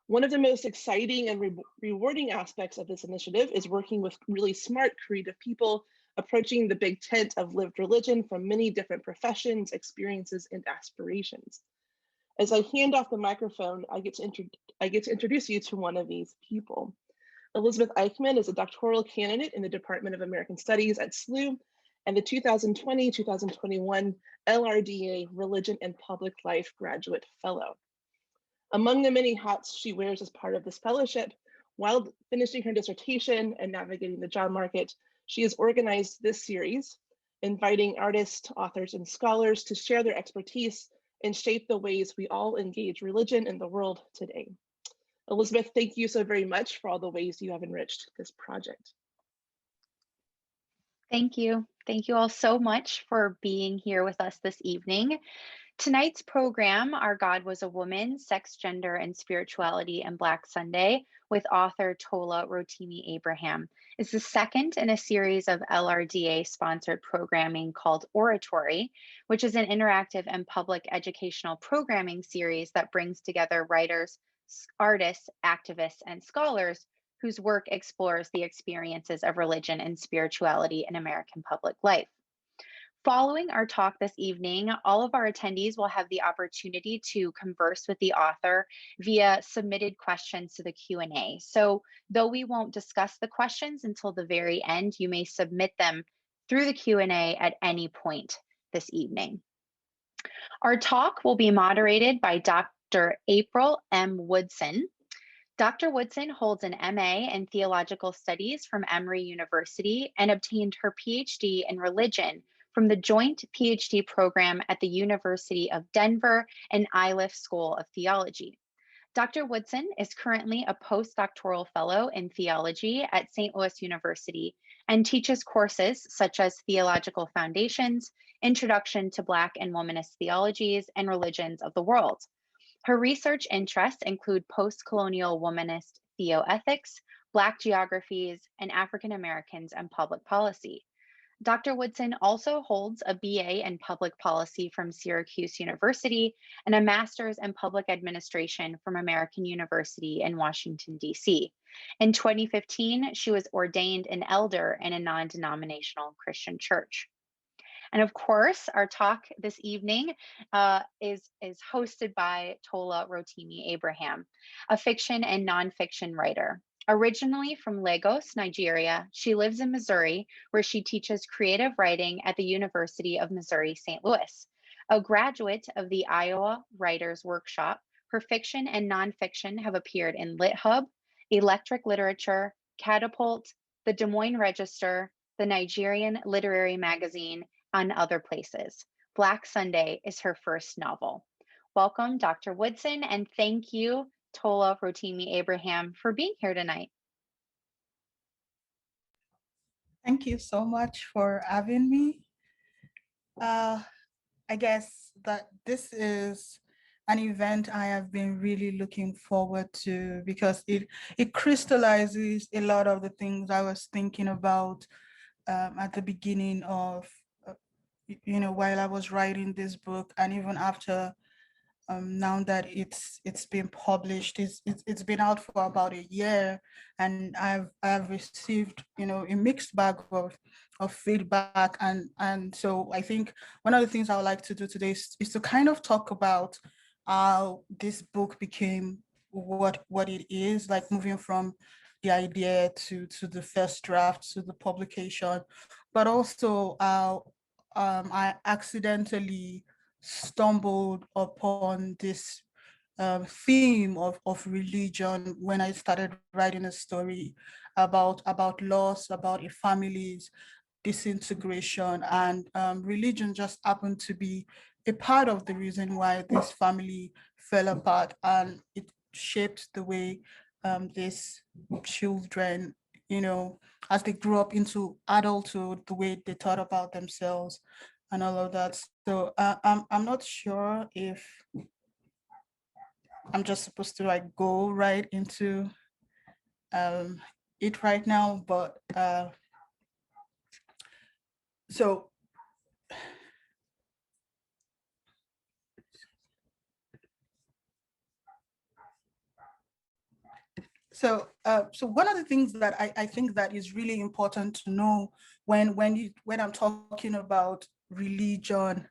One of the most exciting and rewarding aspects of this initiative is working with really smart, creative people approaching the big tent of lived religion from many different professions, experiences, and aspirations. As I hand off the microphone, I get to introduce you to one of these people. Elizabeth Eichmann is a doctoral candidate in the Department of American Studies at SLU and the 2020-2021 LRDA Religion and Public Life Graduate Fellow. Among the many hats she wears as part of this fellowship, while finishing her dissertation and navigating the job market, she has organized this series, inviting artists, authors, and scholars to share their expertise and shape the ways we all engage religion in the world today. Elizabeth, thank you so very much for all the ways you have enriched this project. Thank you. Thank you all so much for being here with us this evening. Tonight's program, Our God Was a Woman, Sex, Gender, and Spirituality and Black Sunday, with author Tola Rotimi Abraham, is the second in a series of LRDA-sponsored programming called Oratory, which is an interactive and public educational programming series that brings together writers, artists, activists, and scholars whose work explores the experiences of religion and spirituality in American public life. Following our talk this evening, all of our attendees will have the opportunity to converse with the author via submitted questions to the Q&A. So though we won't discuss the questions until the very end, you may submit them through the Q&A at any point this evening. Our talk will be moderated by Dr. April M. Woodson. Dr. Woodson holds an MA in Theological Studies from Emory University and obtained her PhD in religion from the joint PhD program at the University of Denver and Iliff School of Theology. Dr. Woodson is currently a postdoctoral fellow in theology at St. Louis University and teaches courses such as Theological Foundations, Introduction to Black and Womanist Theologies, and Religions of the World. Her research interests include postcolonial womanist theoethics, Black geographies, and African Americans and public policy. Dr. Woodson also holds a BA in Public Policy from Syracuse University and a Master's in Public Administration from American University in Washington, D.C. In 2015, she was ordained an elder in a non-denominational Christian church. And of course, our talk this evening is hosted by Tola Rotimi Abraham, a fiction and nonfiction writer. Originally from Lagos, Nigeria, she lives in Missouri, where she teaches creative writing at the University of Missouri-St. Louis. A graduate of the Iowa Writers Workshop, her fiction and nonfiction have appeared in LitHub, Electric Literature, Catapult, the Des Moines Register, the Nigerian Literary Magazine, and other places. Black Sunday is her first novel. Welcome, Dr. Woodson, and thank you, Tola Rotimi Abraham, for being here tonight. Thank you so much for having me. I guess that this is an event I have been really looking forward to because it crystallizes a lot of the things I was thinking about at the beginning of, while I was writing this book, and even after now that it's been published. It's been out for about a year, and I've received a mixed bag of feedback, and so I think one of the things I would like to do today is to kind of talk about how this book became what it is, like moving from the idea to the first draft to the publication, but also how I accidentally stumbled upon this theme of religion when I started writing a story about loss, about a family's disintegration, and religion just happened to be a part of the reason why this family fell apart, and it shaped the way these children, as they grew up into adulthood, the way they thought about themselves and all of that. So I'm not sure if I'm just supposed to like go right into it right now, but so So, so one of the things that I think that is really important to know when I'm talking about religion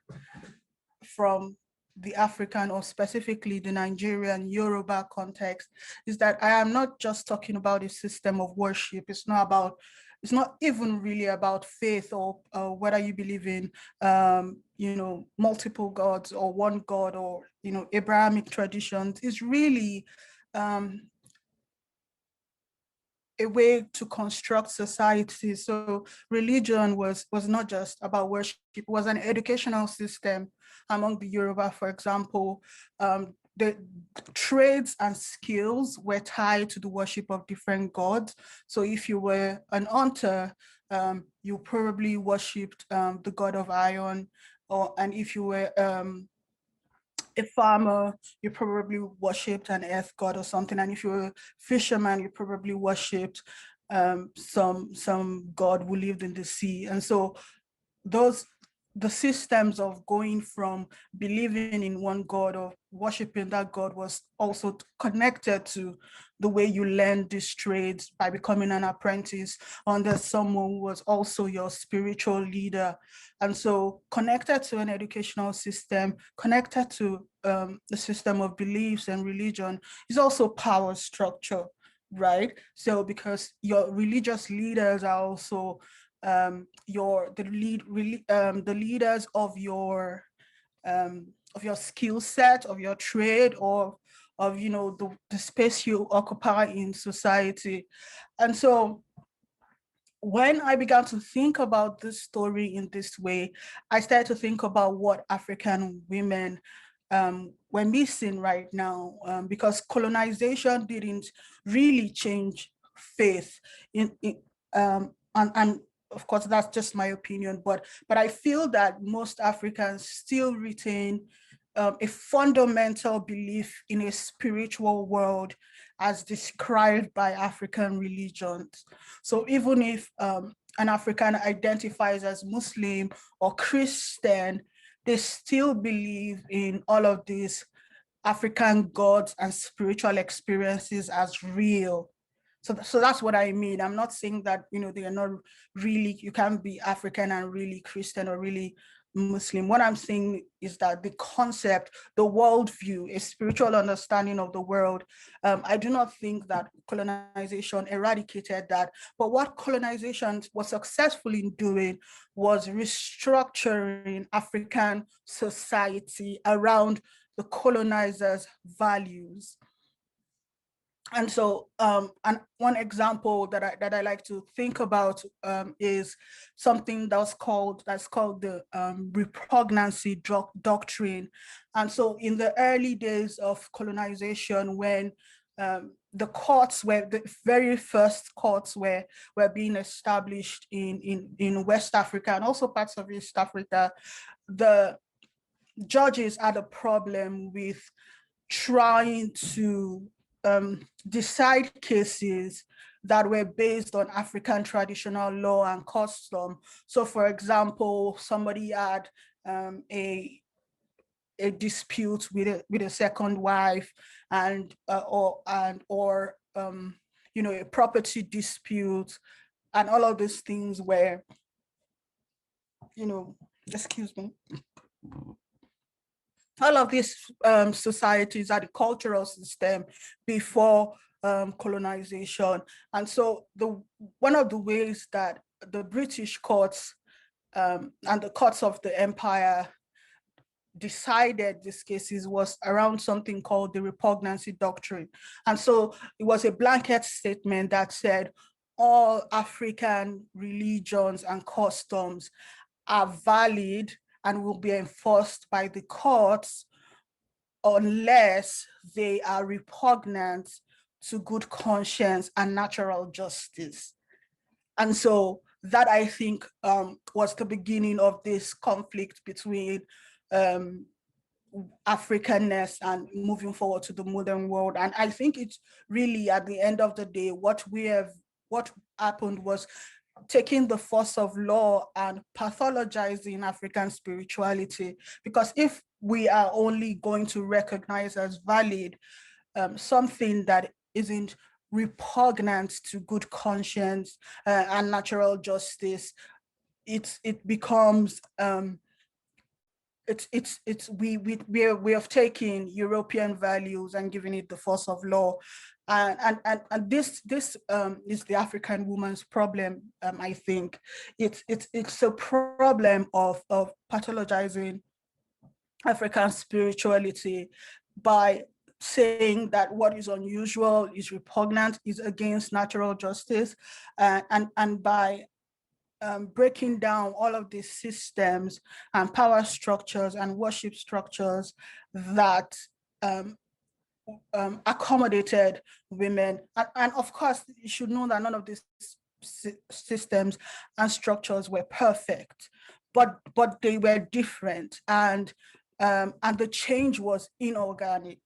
from the African or specifically the Nigerian Yoruba context is that I am not just talking about a system of worship. It's not even really about faith or whether you believe in, multiple gods or one God or, Abrahamic traditions. It's really a way to construct society. So religion was not just about worship, it was an educational system among the Yoruba, for example. The trades and skills were tied to the worship of different gods. So if you were an hunter, you probably worshipped the god of iron, and if you were a farmer, you probably worshipped an earth god or something. And if you were a fisherman, you probably worshipped some god who lived in the sea. And so the systems of going from believing in one God or worshiping that God was also connected to the way you learn these trades by becoming an apprentice under someone who was also your spiritual leader. And so connected to an educational system, connected to the system of beliefs and religion is also power structure, right? So because your religious leaders are also the leaders of your skill set, of your trade, or of the space you occupy in society. And so when I began to think about this story in this way, I started to think about what African women were missing right now, because colonization didn't really change faith and of course that's just my opinion, but I feel that most Africans still retain a fundamental belief in a spiritual world as described by African religions. So even if an African identifies as Muslim or Christian, they still believe in all of these African gods and spiritual experiences as real. So that's what I mean. I'm not saying that, they are not really, you can't be African and really Christian or really Muslim. What I'm saying is that the concept, the worldview, a spiritual understanding of the world, I do not think that colonization eradicated that. But what colonization was successful in doing was restructuring African society around the colonizers' values. And so, and one example that I like to think about is something that's called the repugnancy doctrine. And so, in the early days of colonization, when the very first courts were being established in West Africa and also parts of East Africa, the judges had a problem with trying to decide cases that were based on African traditional law and custom. So, for example, somebody had a dispute with a second wife, and or a property dispute, and all of these things were, excuse me. All of these societies are the cultural system before colonization. And so one of the ways that the British courts and the courts of the empire decided these cases was around something called the repugnancy doctrine. And so it was a blanket statement that said all African religions and customs are valid and will be enforced by the courts unless they are repugnant to good conscience and natural justice. And so that, I think, was the beginning of this conflict between Africanness and moving forward to the modern world. And I think it's really, at the end of the day, what happened was taking the force of law and pathologizing African spirituality. Because if we are only going to recognize as valid something that isn't repugnant to good conscience and natural justice, it becomes we have taken European values and given it the force of law, and this is the African woman's problem. I think it's a problem of pathologizing African spirituality by saying that what is unusual, is repugnant, is against natural justice, and by breaking down all of these systems and power structures and worship structures that accommodated women. And of course, you should know that none of these systems and structures were perfect, but they were different, and the change was inorganic.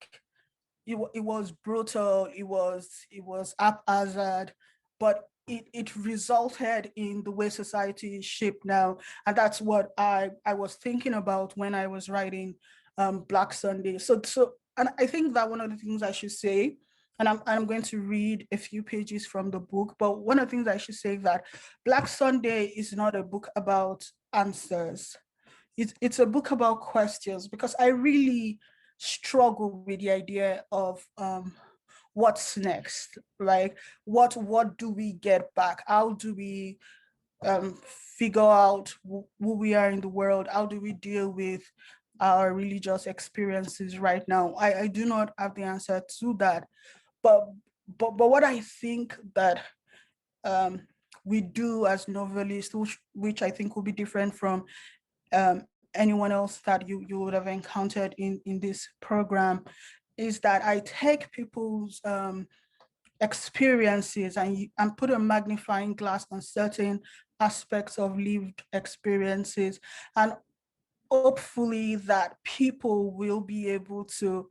It was brutal, it was haphazard, but it resulted in the way society is shaped now. And that's what I was thinking about when I was writing Black Sunday. So and I think that one of the things I should say, and I'm going to read a few pages from the book, but one of the things I should say that Black Sunday is not a book about answers. It's a book about questions, because I really struggle with the idea of what's next. Like, what do we get back? How do we figure out who we are in the world? How do we deal with our religious experiences right now? I do not have the answer to that, but what I think that we do as novelists, which I think will be different from anyone else that you would have encountered in this program, is that I take people's experiences and put a magnifying glass on certain aspects of lived experiences, and hopefully that people will be able to,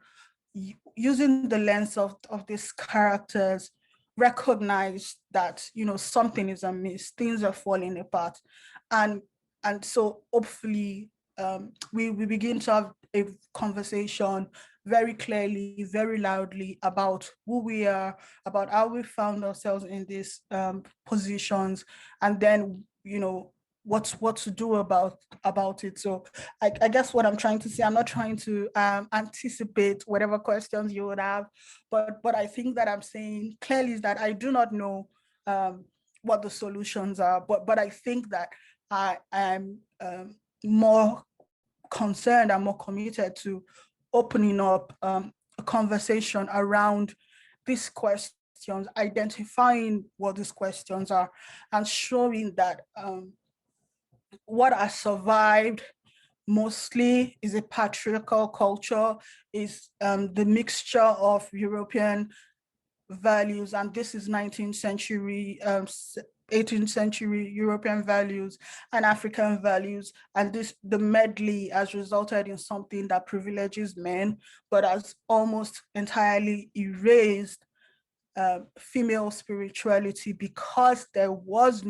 using the lens of these characters, recognize that, you know, something is amiss, things are falling apart, and so hopefully we begin to have a conversation very clearly, very loudly, about who we are, about how we found ourselves in these positions, and then, you know, what to do about it. So I guess what I'm trying to say, I'm not trying to anticipate whatever questions you would have, but I think that I'm saying clearly is that I do not know what the solutions are, but I think that I am more concerned and more committed to opening up a conversation around these questions, identifying what these questions are, and showing that what has survived mostly is a patriarchal culture, is the mixture of European values, and this is 19th century, 18th century European values and African values, and the medley has resulted in something that privileges men, but has almost entirely erased female spirituality, because there was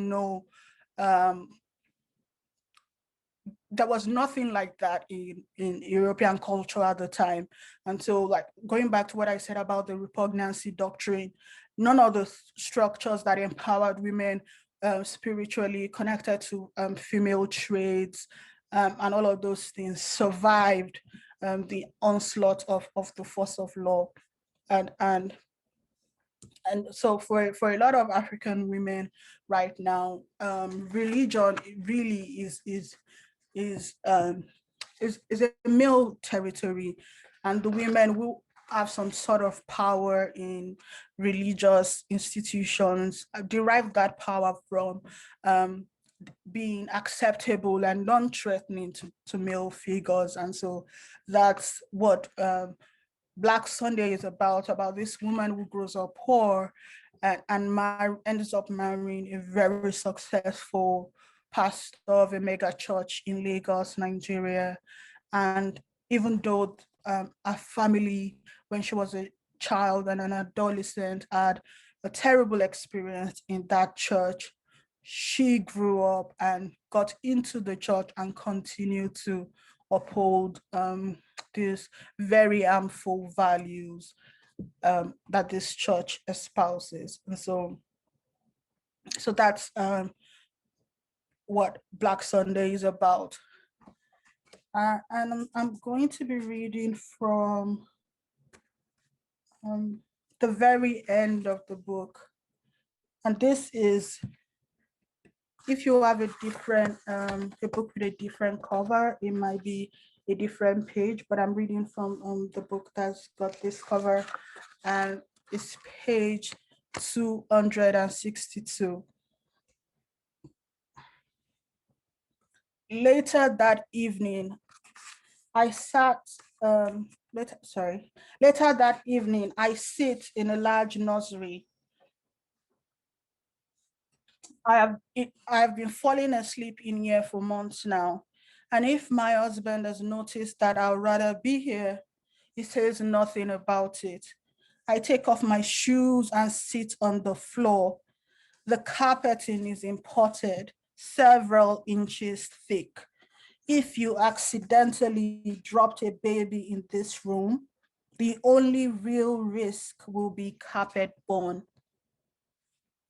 nothing like that in European culture at the time. And so, like, going back to what I said about the repugnancy doctrine, none of the structures that empowered women spiritually connected to female traits and all of those things survived the onslaught of the force of law. And so for a lot of African women right now, religion really is a male territory, and the women will have some sort of power in religious institutions, derive that power from being acceptable and non-threatening to male figures. And so that's what Black Sunday is about this woman who grows up poor and ends up marrying a very successful pastor of a mega church in Lagos, Nigeria. And even though her family, when she was a child and an adolescent, had a terrible experience in that church, she grew up and got into the church and continued to uphold these very harmful values. that this church espouses. And so that's what Black Sunday is about. And I'm going to be reading from the very end of the book. And this is, if you have a different, a book with a different cover, it might be a different page, but I'm reading from the book that's got this cover, and it's page 262. Later that evening, I sat, later that evening, I sit in a large nursery. I have been falling asleep in here for months now. And if my husband has noticed that I'd rather be here, he says nothing about it. I take off my shoes and sit on the floor. The carpeting is imported, several inches thick. If you accidentally dropped a baby in this room, the only real risk will be carpet-borne.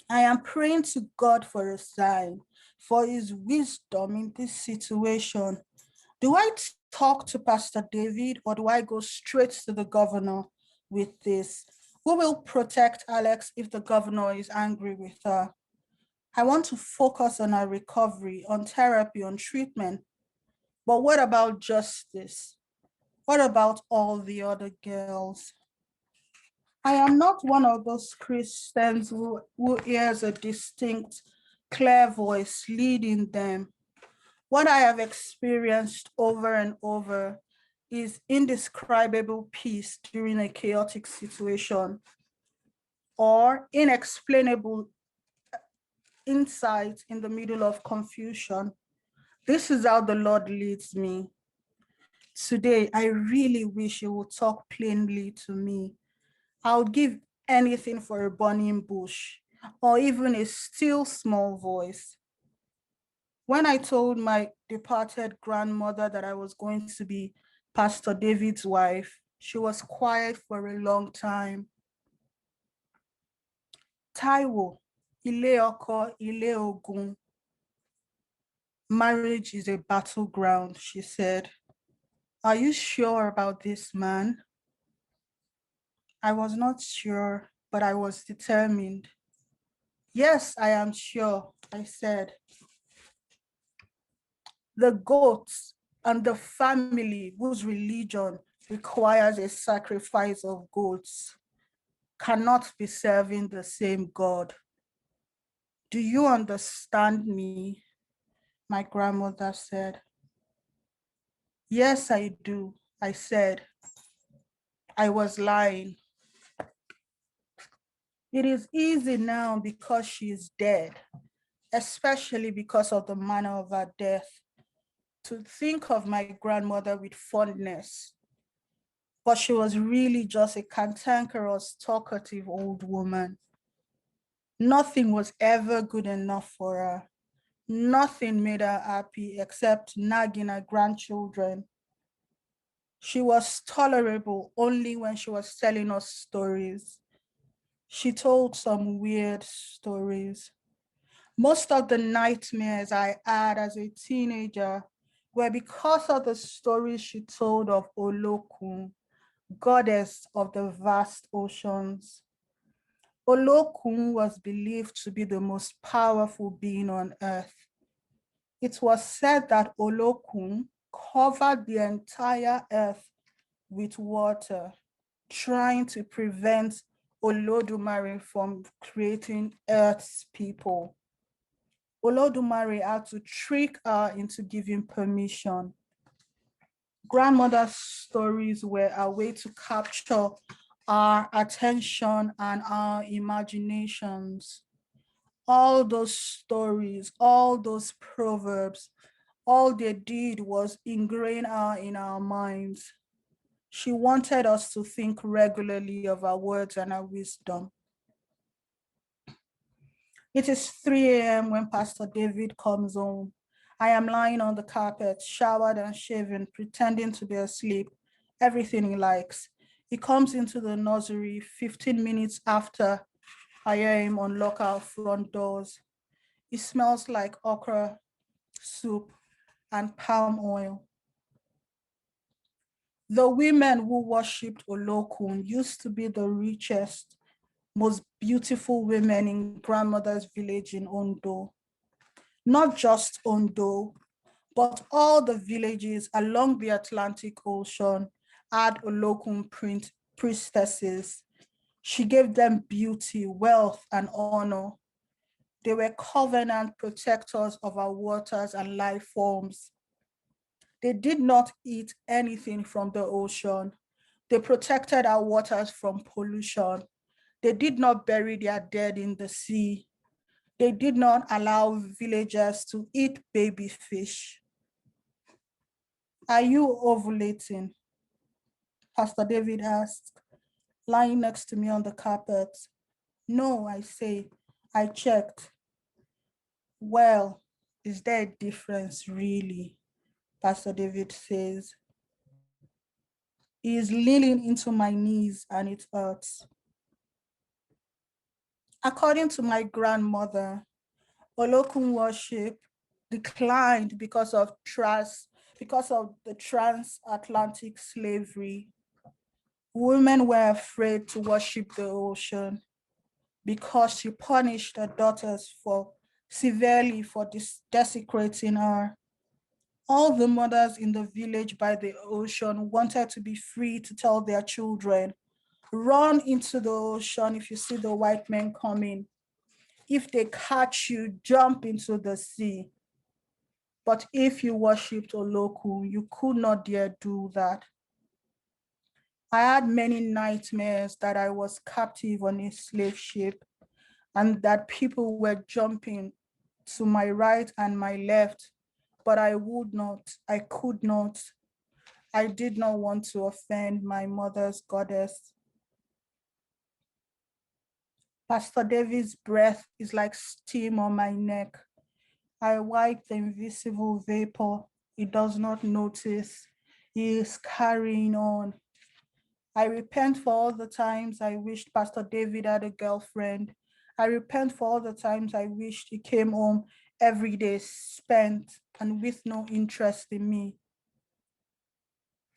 I am praying to God for a sign, for his wisdom in this situation. Do I talk to Pastor David, or do I go straight to the governor with this? Who will protect Alex if the governor is angry with her? I want to focus on her recovery, on therapy, on treatment. But what about justice? What about all the other girls? I am not one of those Christians who hears a distinct, clear voice leading them. What I have experienced over and over is indescribable peace during a chaotic situation, or inexplainable insight in the middle of confusion. This is how the Lord leads me. Today, I really wish you would talk plainly to me. I would give anything for a burning bush, or even a still small voice. When I told my departed grandmother that I was going to be Pastor David's wife, she was quiet for a long time. Taiwo, ile oko, ile ogun. Marriage is a battleground, she said. Are you sure about this man? I was not sure, but I was determined. Yes, I am sure, I said. The goats and the family whose religion requires a sacrifice of goats cannot be serving the same God. Do you understand me? My grandmother said. Yes, I do, I said. I was lying. It is easy now because she is dead, especially because of the manner of her death, to think of my grandmother with fondness. But she was really just a cantankerous, talkative old woman. Nothing was ever good enough for her. Nothing made her happy except nagging her grandchildren. She was tolerable only when she was telling us stories. She told some weird stories. Most of the nightmares I had as a teenager were because of the stories she told of Olokun, goddess of the vast oceans. Olokun was believed to be the most powerful being on earth. It was said that Olokun covered the entire earth with water, trying to prevent Olodumare from creating Earth's people. Olodumare had to trick her into giving permission. Grandmother's stories were a way to capture our attention and our imaginations. All those stories, all those proverbs, all they did was ingrain her in our minds. She wanted us to think regularly of her words and her wisdom. It is 3 a.m. when Pastor David comes home. I am lying on the carpet, showered and shaven, pretending to be asleep, everything he likes. He comes into the nursery 15 minutes after I hear him unlock our front doors. It smells like okra soup and palm oil. The women who worshipped Olokun used to be the richest, most beautiful women in grandmother's village in Ondo. Not just Ondo, but all the villages along the Atlantic Ocean had Olokun priestesses. She gave them beauty, wealth, and honor. They were covenant protectors of our waters and life forms. They did not eat anything from the ocean. They protected our waters from pollution. They did not bury their dead in the sea. They did not allow villagers to eat baby fish. Are you ovulating? Pastor David asked, lying next to me on the carpet. No, I say, I checked. Well, is there a difference really? Pastor David says. He is leaning into my knees and it hurts. According to my grandmother, Olokun worship declined because of the transatlantic slavery. Women were afraid to worship the ocean because she punished her daughters severely for desecrating her. All the mothers in the village by the ocean wanted to be free to tell their children, run into the ocean if you see the white men coming. If they catch you, jump into the sea. But if you worshipped Oloku, you could not dare do that. I had many nightmares that I was captive on a slave ship and that people were jumping to my right and my left, but I would not, I could not. I did not want to offend my mother's goddess. Pastor David's breath is like steam on my neck. I wipe the invisible vapor. He does not notice. He is carrying on. I repent for all the times I wished Pastor David had a girlfriend. I repent for all the times I wished he came home every day spent and with no interest in me.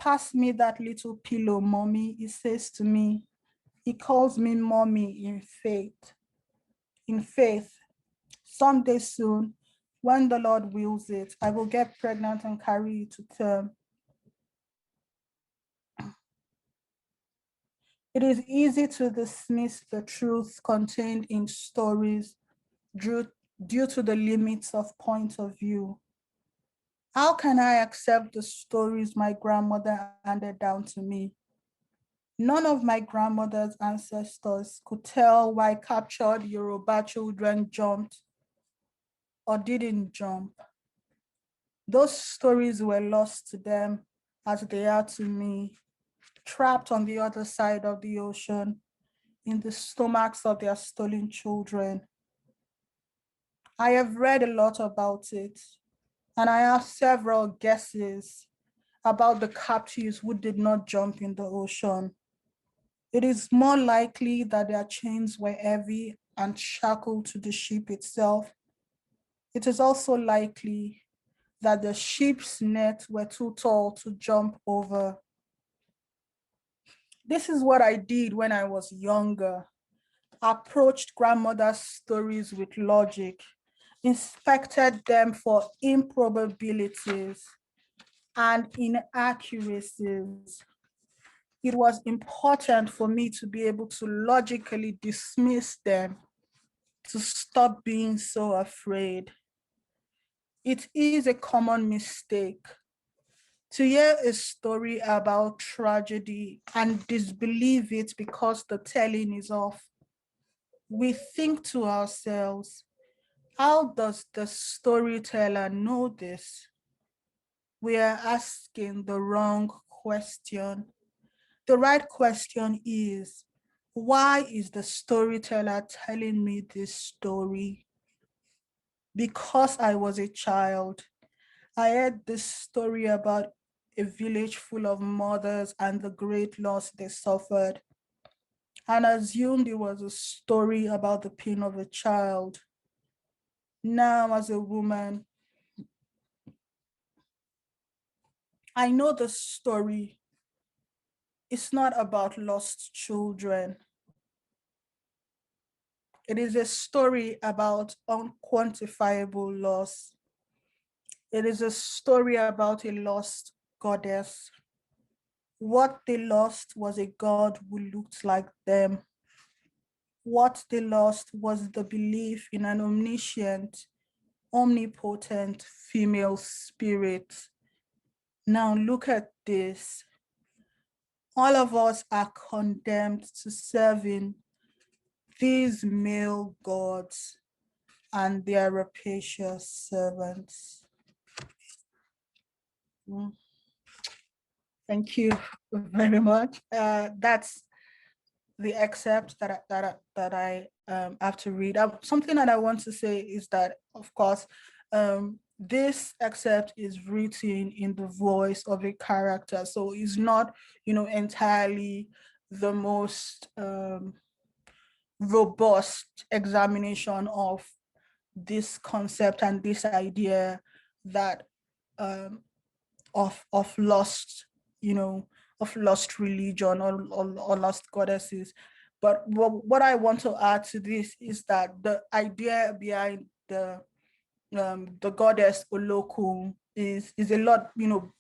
Pass me that little pillow, mommy, he says to me. He calls me mommy in faith. In faith, someday soon, when the Lord wills it, I will get pregnant and carry you to term. It is easy to dismiss the truth contained in stories due to the limits of point of view. How can I accept the stories my grandmother handed down to me? None of my grandmother's ancestors could tell why captured Yoruba children jumped or didn't jump. Those stories were lost to them as they are to me, trapped on the other side of the ocean in the stomachs of their stolen children. I have read a lot about it, and I have several guesses about the captives who did not jump in the ocean. It is more likely that their chains were heavy and shackled to the ship itself. It is also likely that the ship's nets were too tall to jump over. This is what I did when I was younger. Approached grandmother's stories with logic, inspected them for improbabilities and inaccuracies. It was important for me to be able to logically dismiss them, to stop being so afraid. It is a common mistake to hear a story about tragedy and disbelieve it because the telling is off. We think to ourselves, how does the storyteller know this? We are asking the wrong question. The right question is, why is the storyteller telling me this story? Because I was a child, I heard this story about a village full of mothers and the great loss they suffered, and assumed it was a story about the pain of a child. Now, as a woman, I know the story. It's not about lost children. It is a story about unquantifiable loss. It is a story about a lost goddess. What they lost was a god who looked like them. What they lost was the belief in an omniscient, omnipotent female spirit. Now look at this. All of us are condemned to serving these male gods and their rapacious servants. Thank you very much. That's the excerpt that I have to read. Something that I want to say is that, of course, this excerpt is written in the voice of a character, so it's not, entirely the most robust examination of this concept and this idea that of lost, of lost religion or lost goddesses. But what I want to add to this is that the idea behind the goddess Olokun is a lot,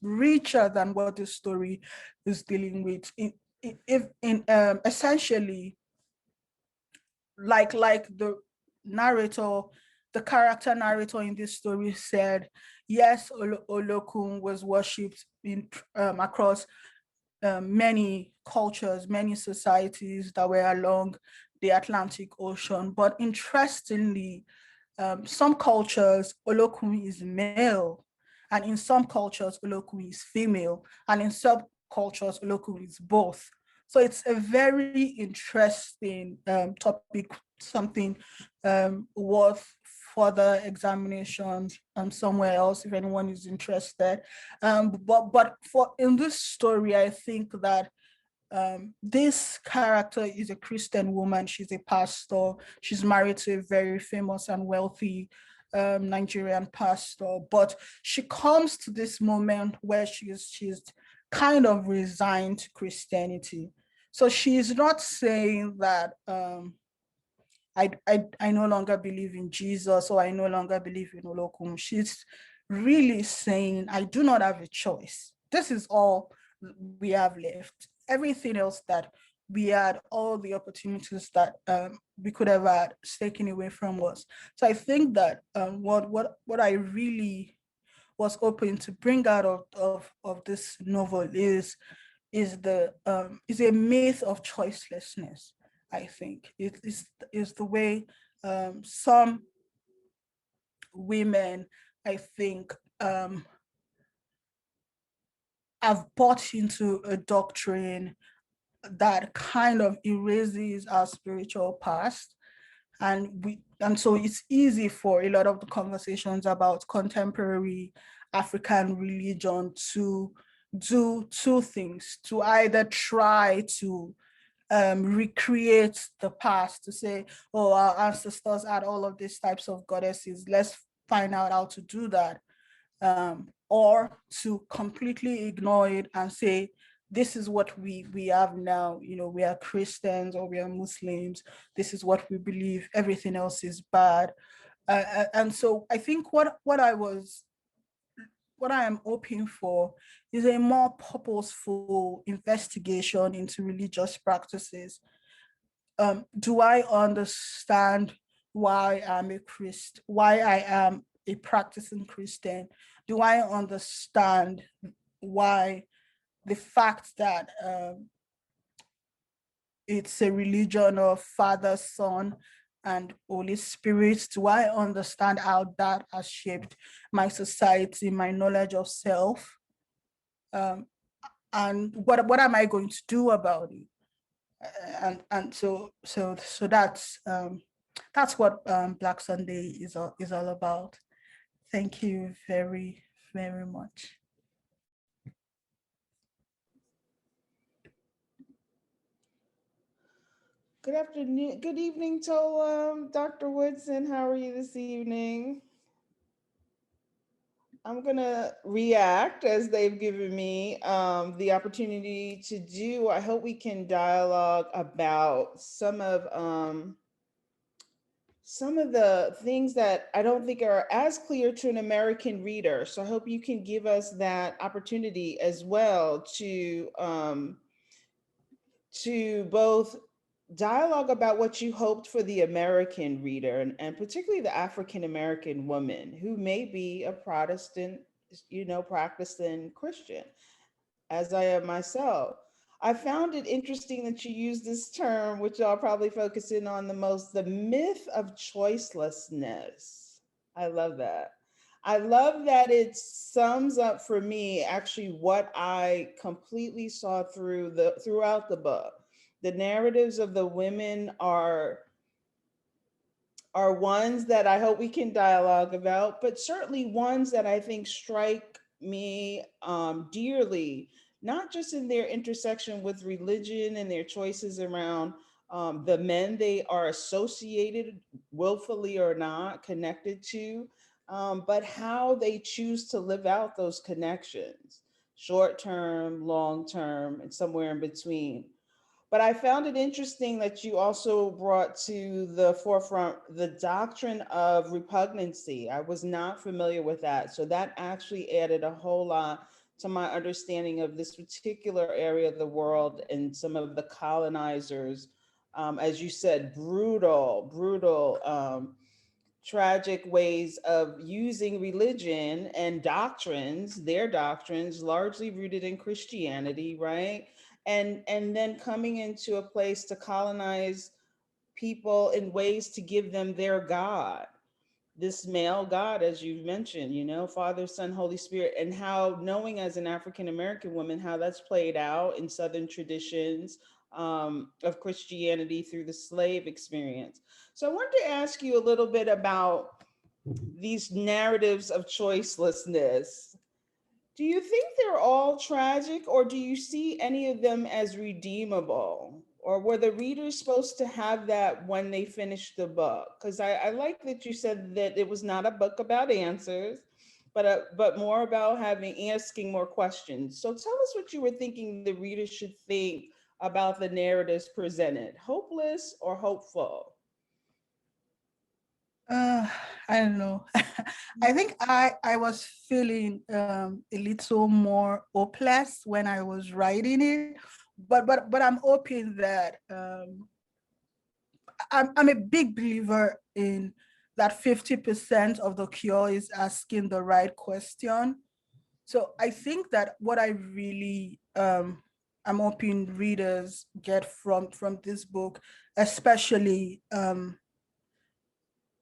richer than what the story is dealing with. Essentially, like the narrator, the character narrator in this story said, yes, Olokun was worshipped across many cultures, many societies that were along the Atlantic Ocean. But interestingly, some cultures, Olokun is male, and in some cultures, Olokun is female, and in some cultures, Olokun is both. So it's a very interesting topic, something worth further examination somewhere else if anyone is interested. But in this story, I think that this character is a Christian woman. She's a pastor. She's married to a very famous and wealthy Nigerian pastor. But she comes to this moment where she's kind of resigned to Christianity. So she's not saying that I no longer believe in Jesus, or I no longer believe in Olokun. She's really saying, I do not have a choice. This is all we have left. Everything else that we had, all the opportunities that we could have had, taken away from us. So I think that what I really was hoping to bring out of this novel is a myth of choicelessness. I think it is the way some women, I think, have bought into a doctrine that kind of erases our spiritual past. And so it's easy for a lot of the conversations about contemporary African religion to do two things: to either try to recreate the past, to say, oh, our ancestors had all of these types of goddesses, let's find out how to do that, or to completely ignore it and say, this is what we have now, we are Christians or we are Muslims, this is what we believe, everything else is bad. And so I think what I am hoping for is a more purposeful investigation into religious practices. Do I understand why why I am a practicing Christian? Do I understand why the fact that it's a religion of Father, Son, and Holy Spirit? Do I understand how that has shaped my society, my knowledge of self? And what am I going to do about it? And so that's what Black Sunday is all about. Thank you very, very much. Good afternoon, good evening, Tola. Dr. Woodson, how are you this evening? I'm gonna react as they've given me the opportunity to do. I hope we can dialogue about some of the things that I don't think are as clear to an American reader. So I hope you can give us that opportunity as well to both dialogue about what you hoped for the American reader and particularly the African American woman who may be a Protestant, practicing Christian, as I am myself. I found it interesting that you use this term, which I'll probably focus in on the most, the myth of choicelessness. I love that. I love that it sums up for me actually what I completely saw throughout the book. The narratives of the women are ones that I hope we can dialogue about, but certainly ones that I think strike me dearly, not just in their intersection with religion and their choices around the men they are associated, willfully or not, connected to, but how they choose to live out those connections, short term, long term, and somewhere in between. But I found it interesting that you also brought to the forefront the doctrine of repugnancy. I was not familiar with that. So that actually added a whole lot to my understanding of this particular area of the world and some of the colonizers, as you said, brutal, tragic ways of using religion and doctrines, their doctrines, largely rooted in Christianity, right? And then coming into a place to colonize people in ways to give them their God, this male God, as you've mentioned, Father, Son, Holy Spirit, and how knowing as an African American woman how that's played out in Southern traditions of Christianity through the slave experience. So I wanted to ask you a little bit about these narratives of choicelessness. Do you think they're all tragic, or do you see any of them as redeemable? Or were the readers supposed to have that when they finished the book? Because I like that you said that it was not a book about answers, but more about asking more questions. So tell us what you were thinking the readers should think about the narratives presented: hopeless or hopeful? Uh, I don't know. I think I was feeling a little more hopeless when I was writing it, but I'm hoping that I'm a big believer in that 50% of the cure is asking the right question. So I think that what I really I'm hoping readers get from this book, especially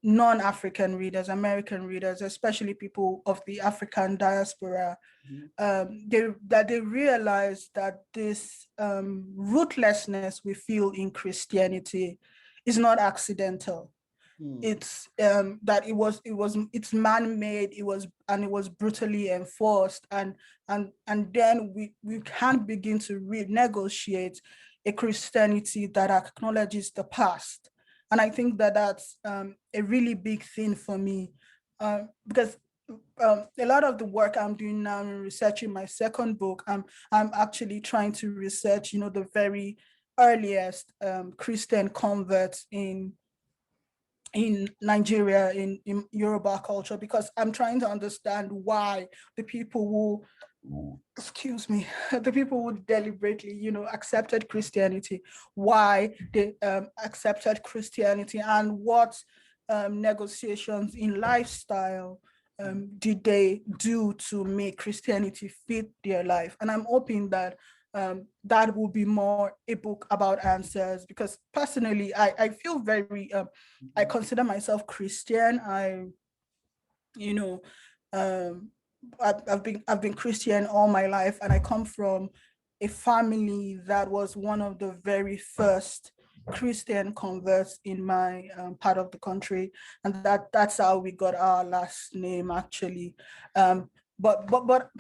non-African readers, American readers, especially people of the African diaspora, they realize that this rootlessness we feel in Christianity is not accidental. It's that it's man-made, it was brutally enforced, and then we can't begin to renegotiate a Christianity that acknowledges the past. And I think that that's a really big thing for me, because a lot of the work I'm doing now in researching my second book, I'm actually trying to research, the very earliest Christian converts in Nigeria, in Yoruba culture, because I'm trying to understand why the people excuse me, the people who deliberately, accepted Christianity, why they accepted Christianity, and what negotiations in lifestyle did they do to make Christianity fit their life. And I'm hoping that that will be more a book about answers, because personally, I feel very, I consider myself Christian. You know, um, I've been Christian all my life, and I come from a family that was one of the very first Christian converts in my part of the country, and that's how we got our last name actually. But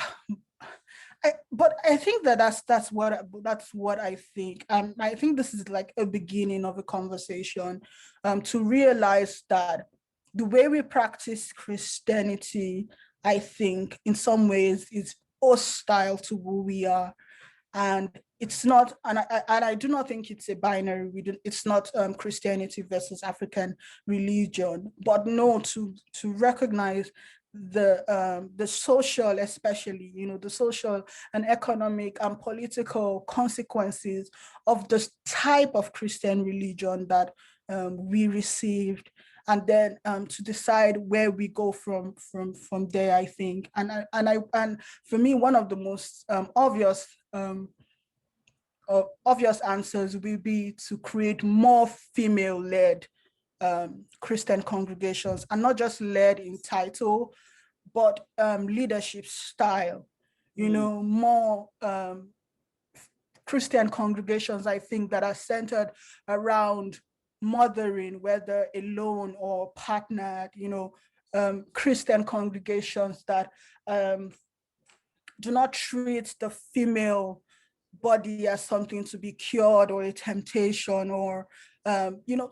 but I think that's what I think. I think this is like a beginning of a conversation, to realize that the way we practice Christianity, I think, in some ways, is hostile to who we are. And it's not, and I do not think it's a binary. It's not Christianity versus African religion, but no, to recognize the social, especially, the social and economic and political consequences of this type of Christian religion that we received, and then to decide where we go from there, I think. And for me, one of the most obvious answers will be to create more female-led Christian congregations, and not just led in title, but leadership style. More Christian congregations, I think, that are centered around mothering, whether alone or partnered, Christian congregations that do not treat the female body as something to be cured or a temptation, or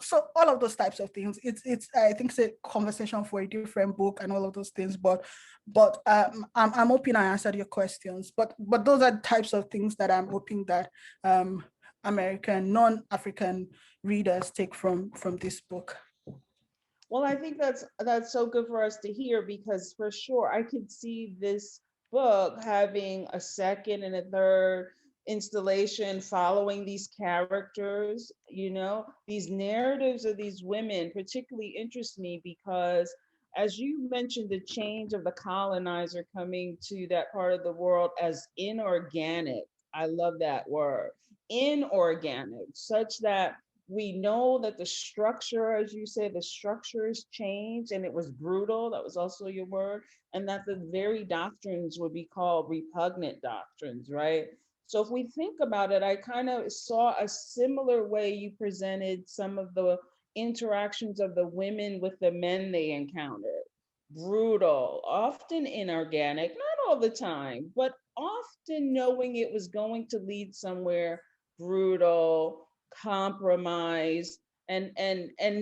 so all of those types of things. It's I think it's a conversation for a different book and all of those things, but I'm hoping I answered your questions, but those are the types of things that I'm hoping that American non-African readers take from this book. Well, I think that's so good for us to hear, because for sure I could see this book having a second and a third installation following these characters. These narratives of these women particularly interest me because, as you mentioned, the change of the colonizer coming to that part of the world as inorganic. I love that word, inorganic, such that we know that the structure, as you say, the structure has changed, and it was brutal. That was also your word. And that the very doctrines would be called repugnant doctrines, right? So if we think about it, I kind of saw a similar way you presented some of the interactions of the women with the men they encountered. Brutal, often inorganic, not all the time, but often knowing it was going to lead somewhere. Brutal, compromise, and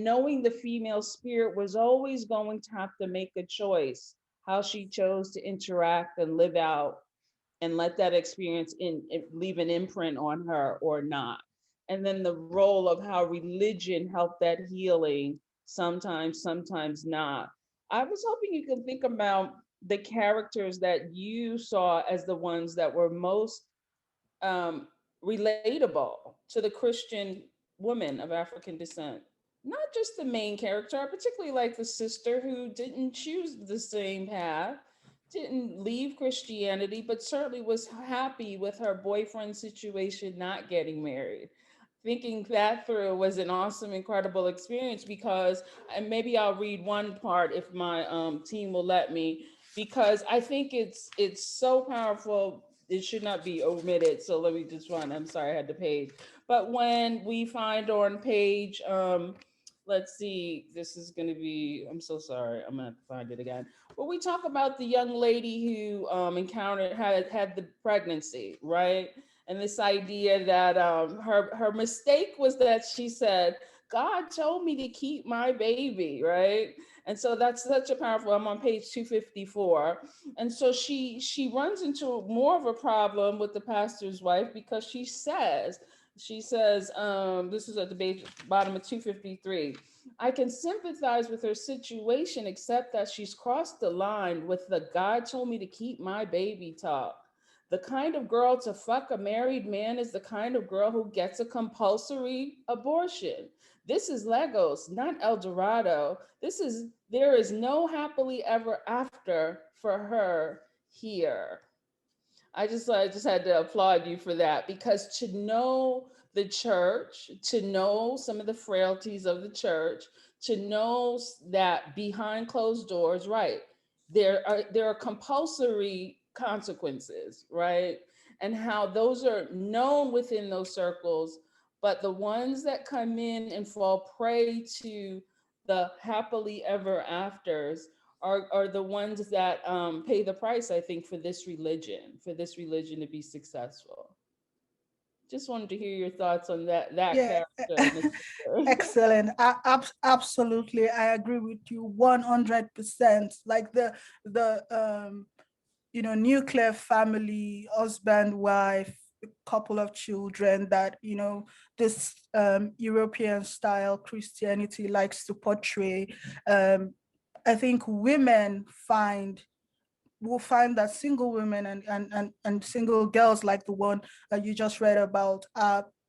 knowing the female spirit was always going to have to make a choice how she chose to interact and live out, and let that experience leave an imprint on her or not. And then the role of how religion helped that healing, sometimes not. I was hoping you could think about the characters that you saw as the ones that were most um, relatable to the Christian woman of African descent. Not just the main character. I particularly like the sister who didn't choose the same path, didn't leave Christianity, but certainly was happy with her boyfriend situation not getting married. Thinking that through was an awesome, incredible experience, because, and maybe I'll read one part if my team will let me, because I think it's so powerful. It should not be omitted. So let me just run. I'm sorry, I had the page. But when we find on page, let's see, this is going to be, I'm so sorry, I'm going to find it again. Well, we talk about the young lady who had the pregnancy, right? And this idea that her mistake was that she said, God told me to keep my baby, right? And so that's such a powerful, I'm on page 254. And so she runs into more of a problem with the pastor's wife, because she says, this is at the bottom of 253. I can sympathize with her situation, except that she's crossed the line with the God told me to keep my baby talk. The kind of girl to fuck a married man is the kind of girl who gets a compulsory abortion. This is Legos, not El Dorado. There is no happily ever after for her here. I just had to applaud you for that, because to know the church, to know some of the frailties of the church, to know that behind closed doors, right, there are compulsory consequences, right? And how those are known within those circles, but the ones that come in and fall prey to the happily ever afters are the ones that pay the price, I think, for this religion to be successful. Just wanted to hear your thoughts on that Yeah, character. excellent. Absolutely, I agree with you 100%. Like the nuclear family, husband, wife, a couple of children that this European style Christianity likes to portray. I think women will find that single women and single girls like the one that you just read about,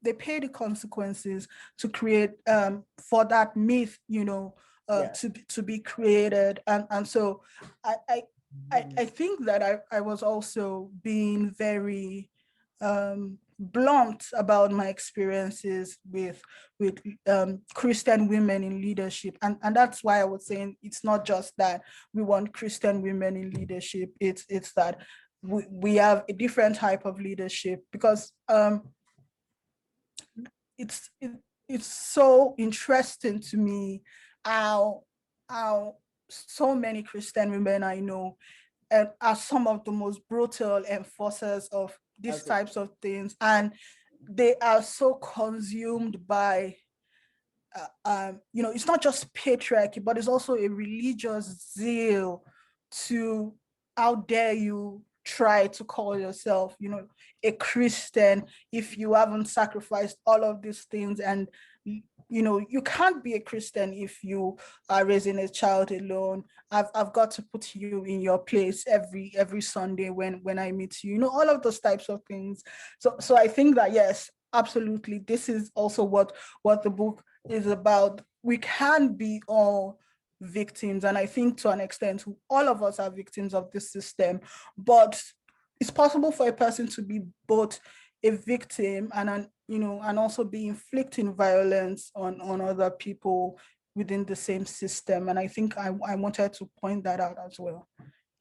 they pay the consequences to create for that myth, Yeah. to be created. And so I think that I was also being very blunt about my experiences with Christian women in leadership, and that's why I was saying it's not just that we want Christian women in leadership. It's that we have a different type of leadership, because it's so interesting to me how so many Christian women I know are some of the most brutal enforcers of these types of things, and they are so consumed by it's not just patriarchy, but it's also a religious zeal to, how dare you try to call yourself, a Christian if you haven't sacrificed all of these things. And you can't be a Christian if you are raising a child alone. I've got to put you in your place every Sunday when I meet you. All of those types of things. So I think that, yes, absolutely, this is also what the book is about. We can be all victims, and I think to an extent all of us are victims of this system, but it's possible for a person to be both a victim and also be inflicting violence on other people within the same system. And I think I wanted to point that out as well.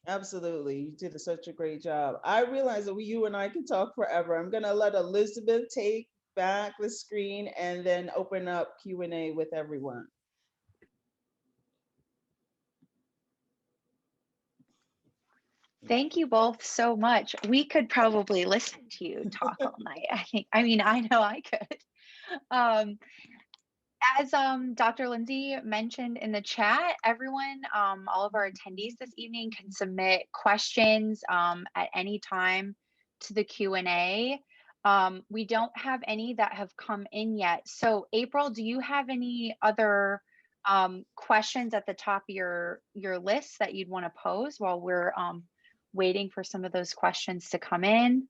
Absolutely. You did such a great job. I realize that you and I can talk forever. I'm going to let Elizabeth take back the screen and then open up Q&A with everyone. Thank you both so much. We could probably listen to you talk all night. I know I could. As Dr. Lindsay mentioned in the chat, everyone, all of our attendees this evening can submit questions at any time to the Q&A. We don't have any that have come in yet. So April, do you have any other questions at the top of your list that you'd want to pose while we're waiting for some of those questions to come in?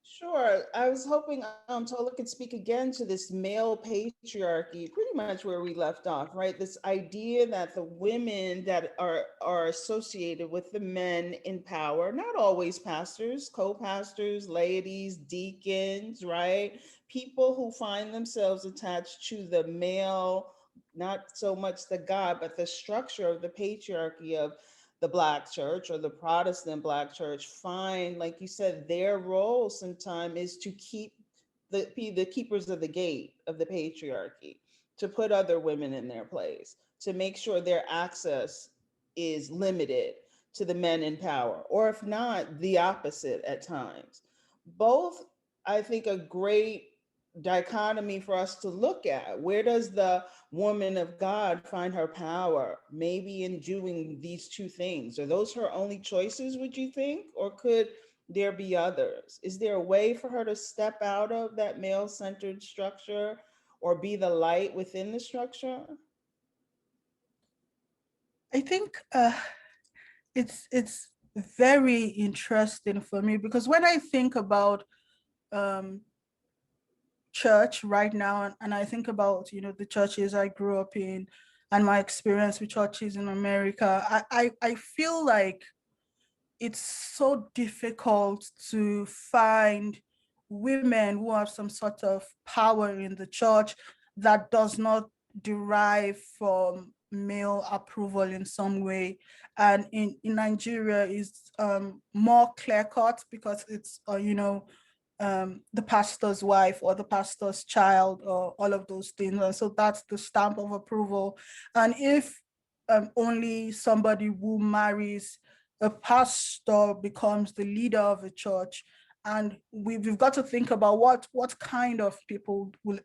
Sure. I was hoping Tola could speak again to this male patriarchy, pretty much where we left off, right? This idea that the women that are associated with the men in power, not always pastors, co-pastors, ladies, deacons, right? People who find themselves attached to the male, not so much the God, but the structure of the patriarchy of the Black church or the Protestant Black church, find, like you said, their role sometimes is to be the keepers of the gate of the patriarchy, to put other women in their place, to make sure their access is limited to the men in power, or if not, the opposite at times. Both, I think, a great dichotomy for us to look at. Where does the woman of God find her power? Maybe in doing these two things. Are those her only choices, would you think? Or could there be others? Is there a way for her to step out of that male-centered structure or be the light within the structure? I think it's very interesting for me, because when I think about church right now, and I think about the churches I grew up in and my experience with churches in America, I feel like it's so difficult to find women who have some sort of power in the church that does not derive from male approval in some way. And in Nigeria is more clear cut, because it's the pastor's wife or the pastor's child or all of those things. And so that's the stamp of approval. And if only somebody who marries a pastor becomes the leader of a church. And we've got to think about what kind of people will,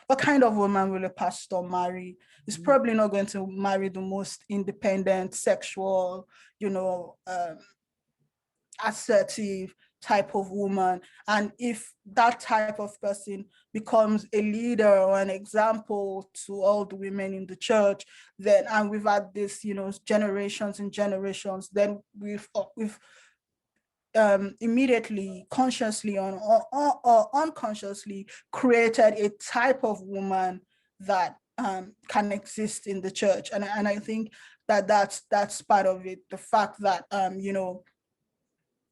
what kind of woman will a pastor marry? He's probably not going to marry the most independent, sexual, assertive type of woman. And if that type of person becomes a leader or an example to all the women in the church, then, and we've had this, generations and generations, then we've immediately, consciously or unconsciously created a type of woman that can exist in the church. And I think that's part of it, the fact that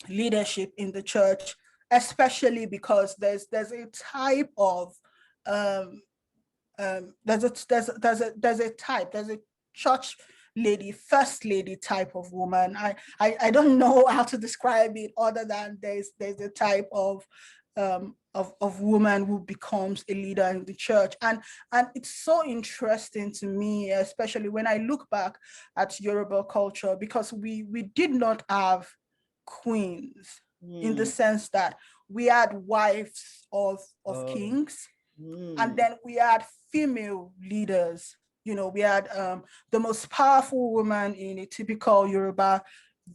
leadership in the church, especially because there's a type of there's a church lady, first lady type of woman. I don't know how to describe it other than there's a type of woman who becomes a leader in the church. And it's so interesting to me, especially when I look back at Yoruba culture, because we did not have queens in the sense that we had wives of kings, and then we had female leaders. We had the most powerful woman in a typical Yoruba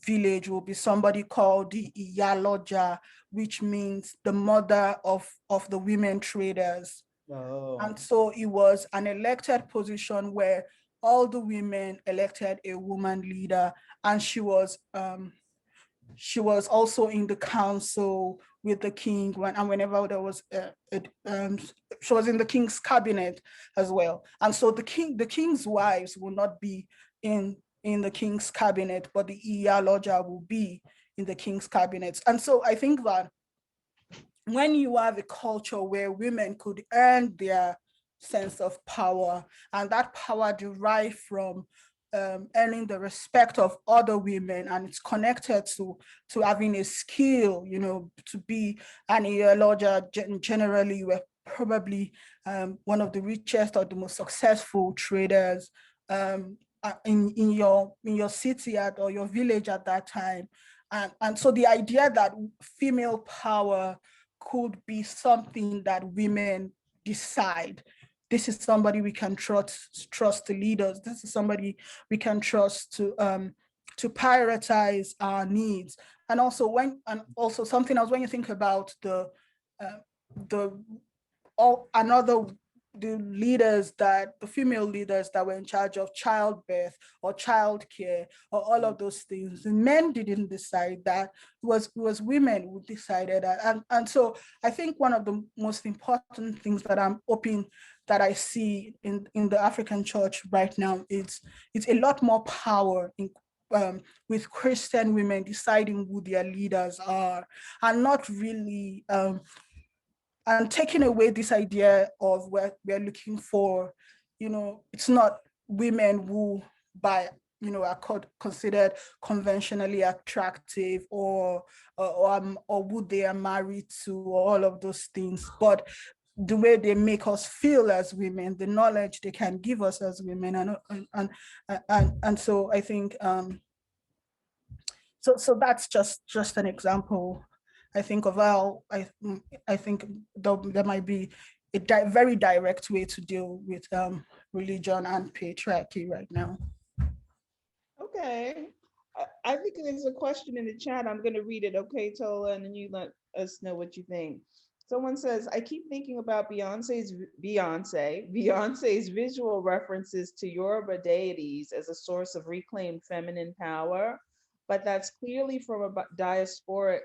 village will be somebody called the Iyaloja, which means the mother of the women traders. And so it was an elected position where all the women elected a woman leader, and she was also in the council with the king and whenever there was she was in the king's cabinet as well. And so the king's wives will not be in the king's cabinet, but the Iyaloja will be in the king's cabinet. And so I think that when you have a culture where women could earn their sense of power, and that power derived from earning the respect of other women, and it's connected to having a skill, to be an Iyaloja. Generally, we're probably one of the richest or the most successful traders in your city or your village at that time. And so the idea that female power could be something that women decide. This is somebody we can trust to lead us. This is somebody we can trust to prioritize our needs. And also something else, when you think about the female leaders that were in charge of childbirth or childcare or all of those things, men didn't decide that. It was women who decided that. And so I think one of the most important things that I'm hoping that I see in the African church right now is it's a lot more power with Christian women deciding who their leaders are, and not really and taking away this idea of what we're looking for. It's not women who are considered conventionally attractive or who they are married to, or all of those things, but the way they make us feel as women, the knowledge they can give us as women, and so I think so that's just an example, I think, of how I think there might be a very direct way to deal with religion and patriarchy right now. Okay. I think there's a question in the chat. I'm going to read it. Okay, Tola, and then you let us know what you think. Someone says, I keep thinking about Beyonce's visual references to Yoruba deities as a source of reclaimed feminine power, but that's clearly from a diasporic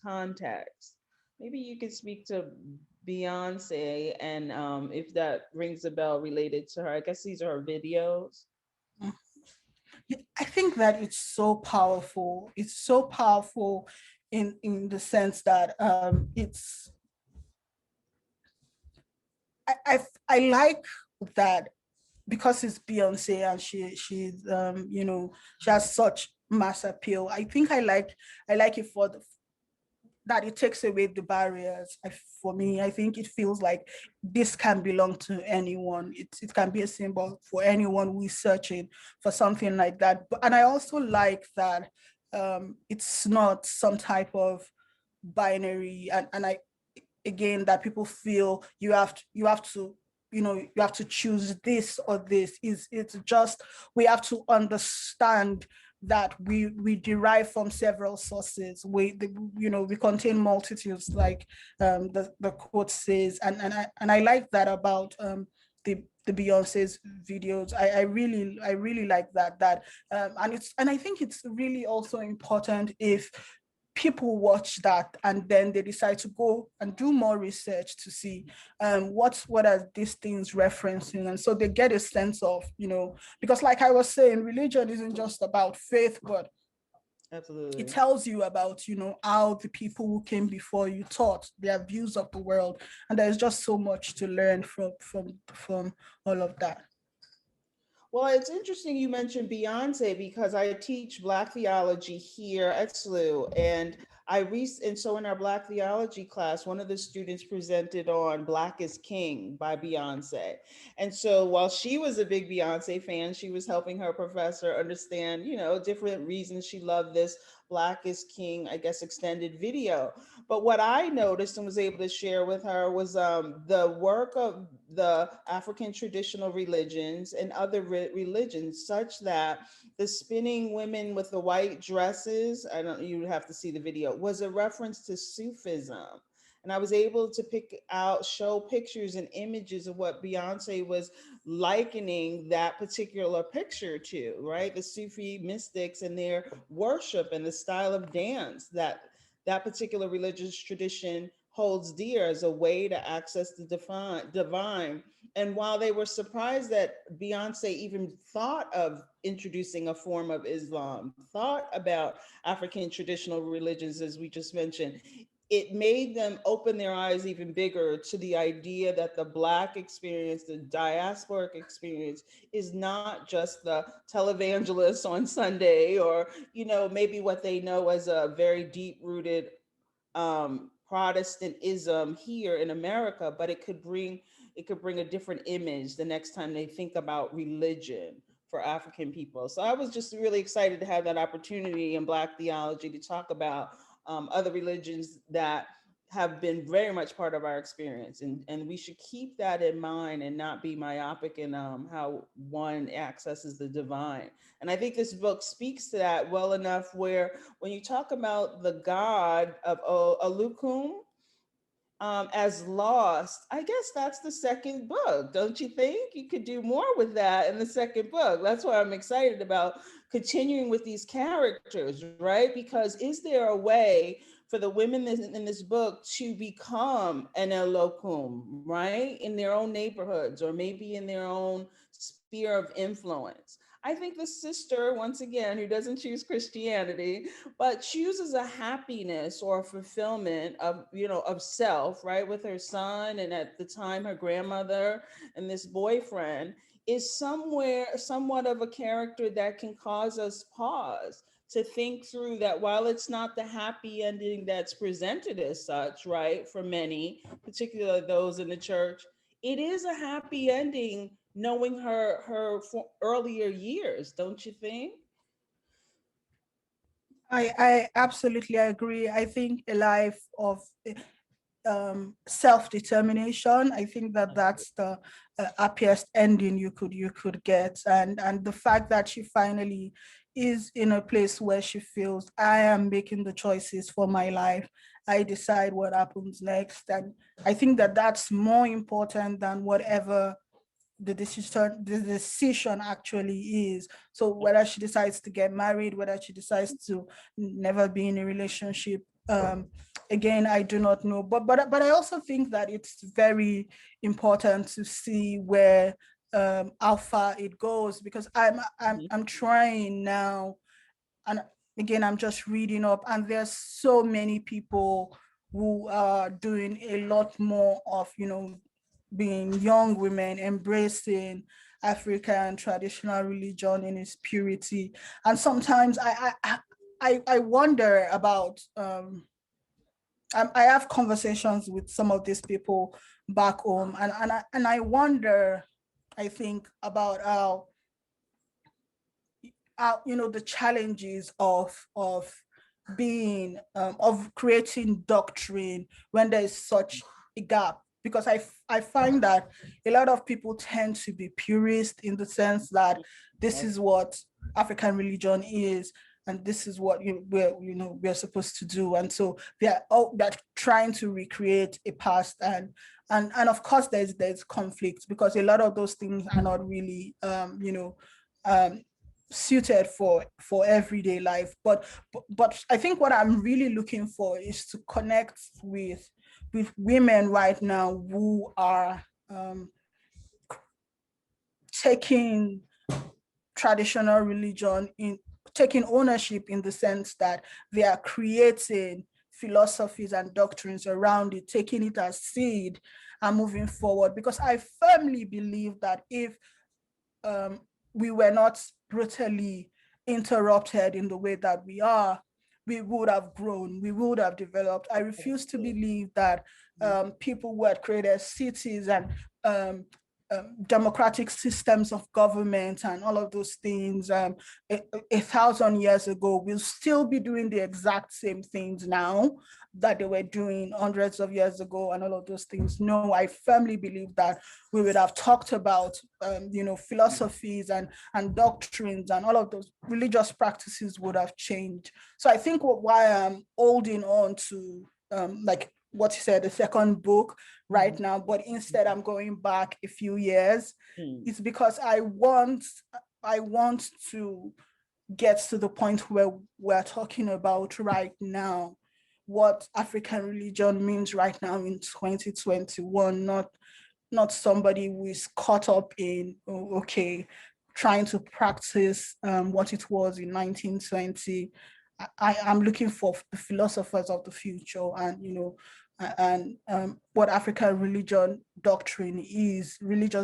context. Maybe you could speak to Beyonce and if that rings a bell related to her. I guess these are her videos. I think that it's so powerful. It's so powerful in the sense that I like that because it's Beyonce and she's she has such mass appeal. I think I like it that it takes away the barriers. For me, I think it feels like this can belong to anyone. It can be a symbol for anyone who is searching for something like that. And I also like that it's not some type of binary, and I, again, that people feel you have to you have to choose this or this. It's just, we have to understand that we derive from several sources. We contain multitudes, like the quote says, and I like that about the Beyonce's videos. I really like that and I think it's really also important if people watch that and then they decide to go and do more research to see what are these things referencing, and so they get a sense of, because like I was saying, religion isn't just about faith, but Absolutely. it tells you about, how the people who came before you taught their views of the world, and there's just so much to learn from all of that. Well, it's interesting you mentioned Beyonce, because I teach Black theology here at SLU, and and so in our Black theology class, one of the students presented on Black is King by Beyonce. And so while she was a big Beyonce fan, she was helping her professor understand, different reasons she loved this Black is King, I guess, extended video. But what I noticed and was able to share with her was the work of the African traditional religions and other religions, such that the spinning women with the white dresses, you have to see the video, was a reference to Sufism. And I was able to show pictures and images of what Beyonce was likening that particular picture to, right? The Sufi mystics and their worship and the style of dance that particular religious tradition holds dear as a way to access the divine. And while they were surprised that Beyonce even thought of introducing a form of Islam, thought about African traditional religions, as we just mentioned, it made them open their eyes even bigger to the idea that the Black experience, the diasporic experience, is not just the televangelist on Sunday, or, maybe what they know as a very deep-rooted Protestantism here in America, but it could bring a different image the next time they think about religion for African people. So I was just really excited to have that opportunity in Black theology to talk about other religions that have been very much part of our experience. And we should keep that in mind and not be myopic in how one accesses the divine. And I think this book speaks to that well enough, where when you talk about the God of Alukum as lost, I guess that's the second book. Don't you think? You could do more with that in the second book. That's why I'm excited about continuing with these characters, right? Because is there a way for the women in this book to become an Elokum, right? In their own neighborhoods, or maybe in their own sphere of influence. I think the sister, once again, who doesn't choose Christianity, but chooses a happiness or a fulfillment of self, right? With her son, and at the time, her grandmother, and this boyfriend, is somewhat of a character that can cause us pause to think through that while it's not the happy ending that's presented as such, right, for many, particularly those in the church, it is a happy ending knowing her earlier years, don't you think? I absolutely agree. I think a life of self-determination, I think that's the happiest ending you could get, and the fact that she finally is in a place where she feels, I am making the choices for my life, I decide what happens next. And I think that's more important than whatever the decision actually is. So whether she decides to get married, whether she decides to never be in a relationship, again, I do not know. But I also think that it's very important to see where how far it goes, because I'm trying now, and again, I'm just reading up, and there's so many people who are doing a lot more of, being young women, embracing African traditional religion in its purity. And sometimes I wonder about I have conversations with some of these people back home, and I wonder, I think about how the challenges of being of creating doctrine when there is such a gap, because I find that a lot of people tend to be purist in the sense that this is what African religion is, and this is what we're supposed to do, and so they're trying to recreate a past, and of course there's conflict, because a lot of those things are not really suited for everyday life, but I think what I'm really looking for is to connect with women right now who are taking traditional religion taking ownership, in the sense that they are creating philosophies and doctrines around it, taking it as seed and moving forward, because I firmly believe that if we were not brutally interrupted in the way that we are, we would have grown, we would have developed. I refuse to believe that people who had created cities and democratic systems of government and all of those things 1,000 years ago will still be doing the exact same things now that they were doing hundreds of years ago and all of those things. No, I firmly believe that we would have talked about philosophies and doctrines, and all of those religious practices would have changed. So I think why I'm holding on to like what you said, the second book right now, but instead I'm going back a few years. It's because I want to get to the point where we're talking about right now what African religion means right now in 2021, not somebody who is caught up in trying to practice what it was in 1920. I'm looking for the philosophers of the future, and what African religious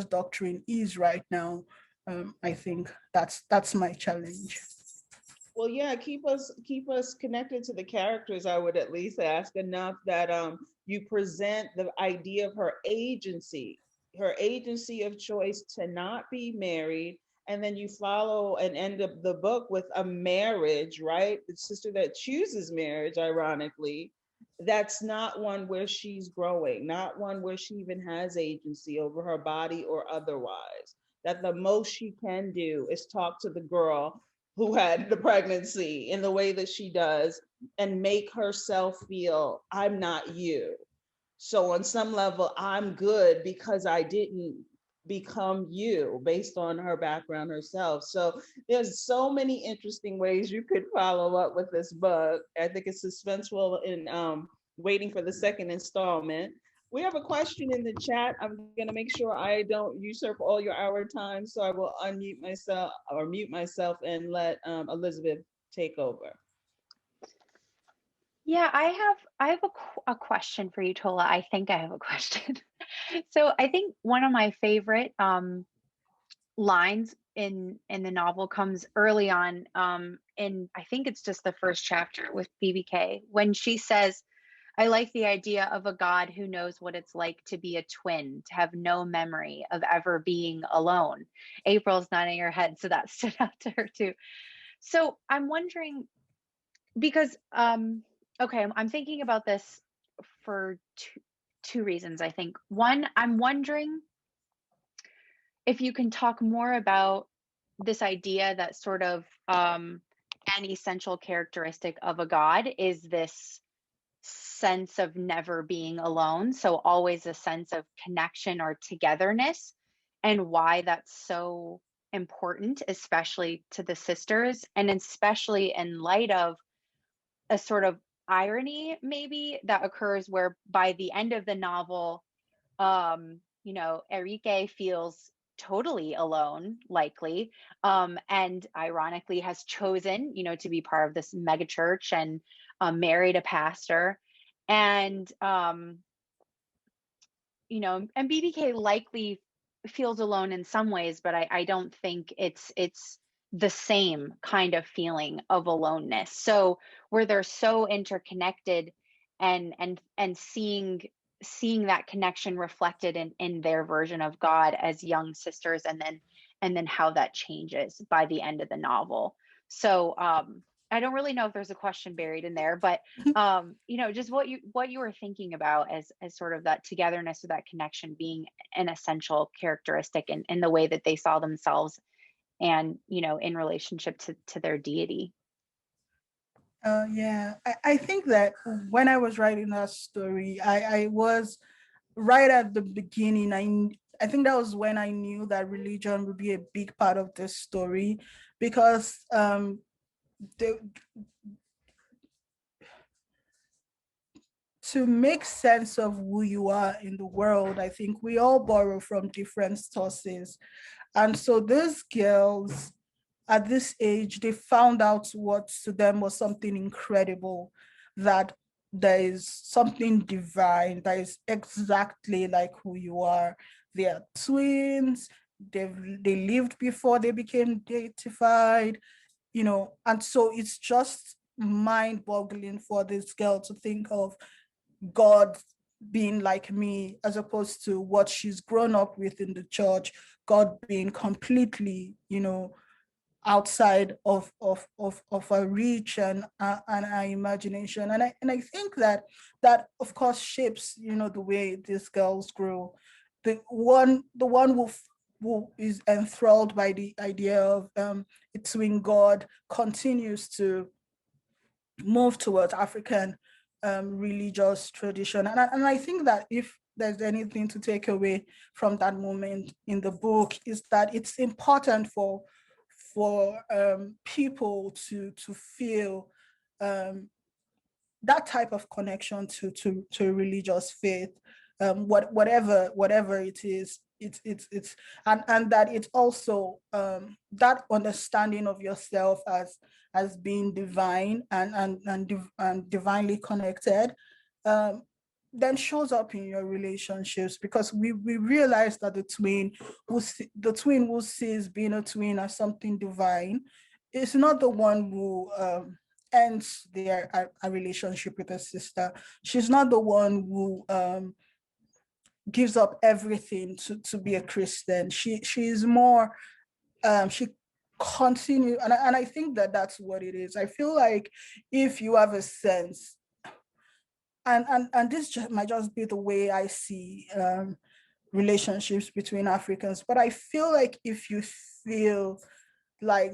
doctrine is right now. I think that's my challenge. Well, yeah, keep us connected to the characters. I would at least ask enough that you present the idea of her agency of choice to not be married, and then you follow and end up the book with a marriage, right? The sister that chooses marriage, ironically, that's not one where she's growing, not one where she even has agency over her body or otherwise. That the most she can do is talk to the girl who had the pregnancy in the way that she does and make herself feel, I'm not you. So on some level, I'm good because I didn't become you, based on her background herself. So there's so many interesting ways you could follow up with this book. I think it's suspenseful in waiting for the second installment. We have a question in the chat. I'm going to make sure I don't usurp all your hour time, so I will unmute myself or mute myself and let Elizabeth take over. Yeah, I have a question for you, Tola. I think I have a question. So I think one of my favorite lines in the novel comes early on, in I think it's just the first chapter with BBK, when she says, I like the idea of a God who knows what it's like to be a twin, to have no memory of ever being alone. April's nodding her head, so that stood out to her too. So I'm wondering, because okay, I'm thinking about this for two reasons, I think. One, I'm wondering if you can talk more about this idea that sort of an essential characteristic of a God is this sense of never being alone. So always a sense of connection or togetherness, and why that's so important, especially to the sisters, and especially in light of a sort of irony maybe that occurs where by the end of the novel, Enrique feels totally alone, likely, and ironically has chosen, to be part of this mega church and married a pastor, and and BBK likely feels alone in some ways, but I don't think it's the same kind of feeling of aloneness. So where they're so interconnected, and seeing that connection reflected in their version of God as young sisters, and then how that changes by the end of the novel. So I don't really know if there's a question buried in there, but just what you were thinking about as sort of that togetherness or that connection being an essential characteristic in the way that they saw themselves and in relationship to their deity. Yeah, I think that when I was writing that story, I was right at the beginning. I think that was when I knew that religion would be a big part of this story, because to make sense of who you are in the world, I think we all borrow from different sources. And so these girls at this age, they found out what to them was something incredible, that there is something divine that is exactly like who you are. They are twins. They lived before they became deified, and so it's just mind-boggling for this girl to think of God being like me, as opposed to what she's grown up with in the church, God being completely, outside of our reach and our imagination. And I think that of course shapes, the way these girls grow. The one who is enthralled by the idea of a twin God continues to move towards African religious tradition. And I think that if there's anything to take away from that moment in the book, is that it's important for people to feel that type of connection to religious faith, whatever it is. It's and that it's also that understanding of yourself as being divine and divinely connected, then shows up in your relationships, because we realize that the twin who sees being a twin as something divine is not the one who ends their a relationship with a sister. She's not the one who gives up everything to be a Christian. She's more she continue, and I think that that's what it is. I feel like if you have a sense, and this might just be the way I see relationships between Africans, but I feel like if you feel like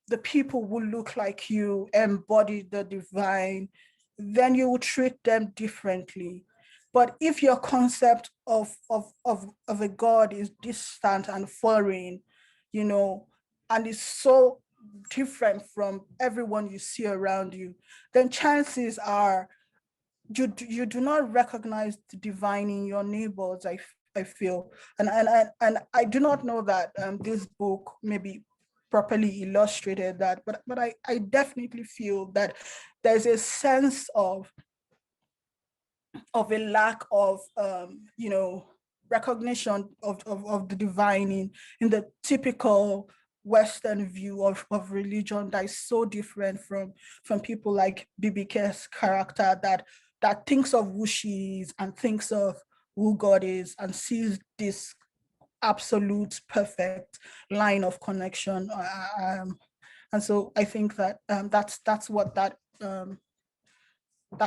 the people who look like you embody the divine, then you will treat them differently. But if your concept of a God is distant and foreign, and is so different from everyone you see around you, then chances are you do not recognize the divine in your neighbors. I feel, and I do not know that this book maybe properly illustrated that, but I definitely feel that there's a sense of a lack of recognition of the divine in the typical Western view of religion, that is so different from people like BBK's character, that thinks of who she is and thinks of who God is and sees this absolute perfect line of connection. And so I think that that's what that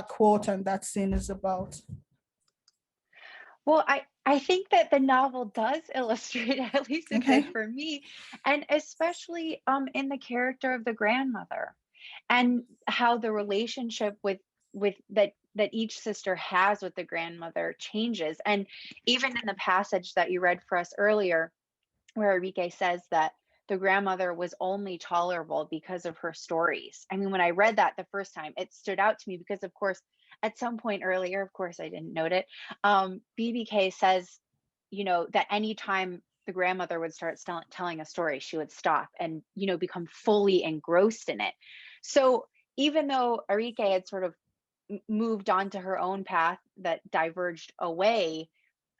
quote and that scene is about. Well, I think that the novel does illustrate at least a bit for me, and especially in the character of the grandmother, and how the relationship with that each sister has with the grandmother changes. And even in the passage that you read for us earlier, where Enrique says that the grandmother was only tolerable because of her stories. I mean, when I read that the first time, it stood out to me because, of course, at some point earlier, of course, I didn't note it, BBK says, that anytime the grandmother would start telling a story, she would stop and, become fully engrossed in it. So even though Enrique had sort of moved on to her own path that diverged away,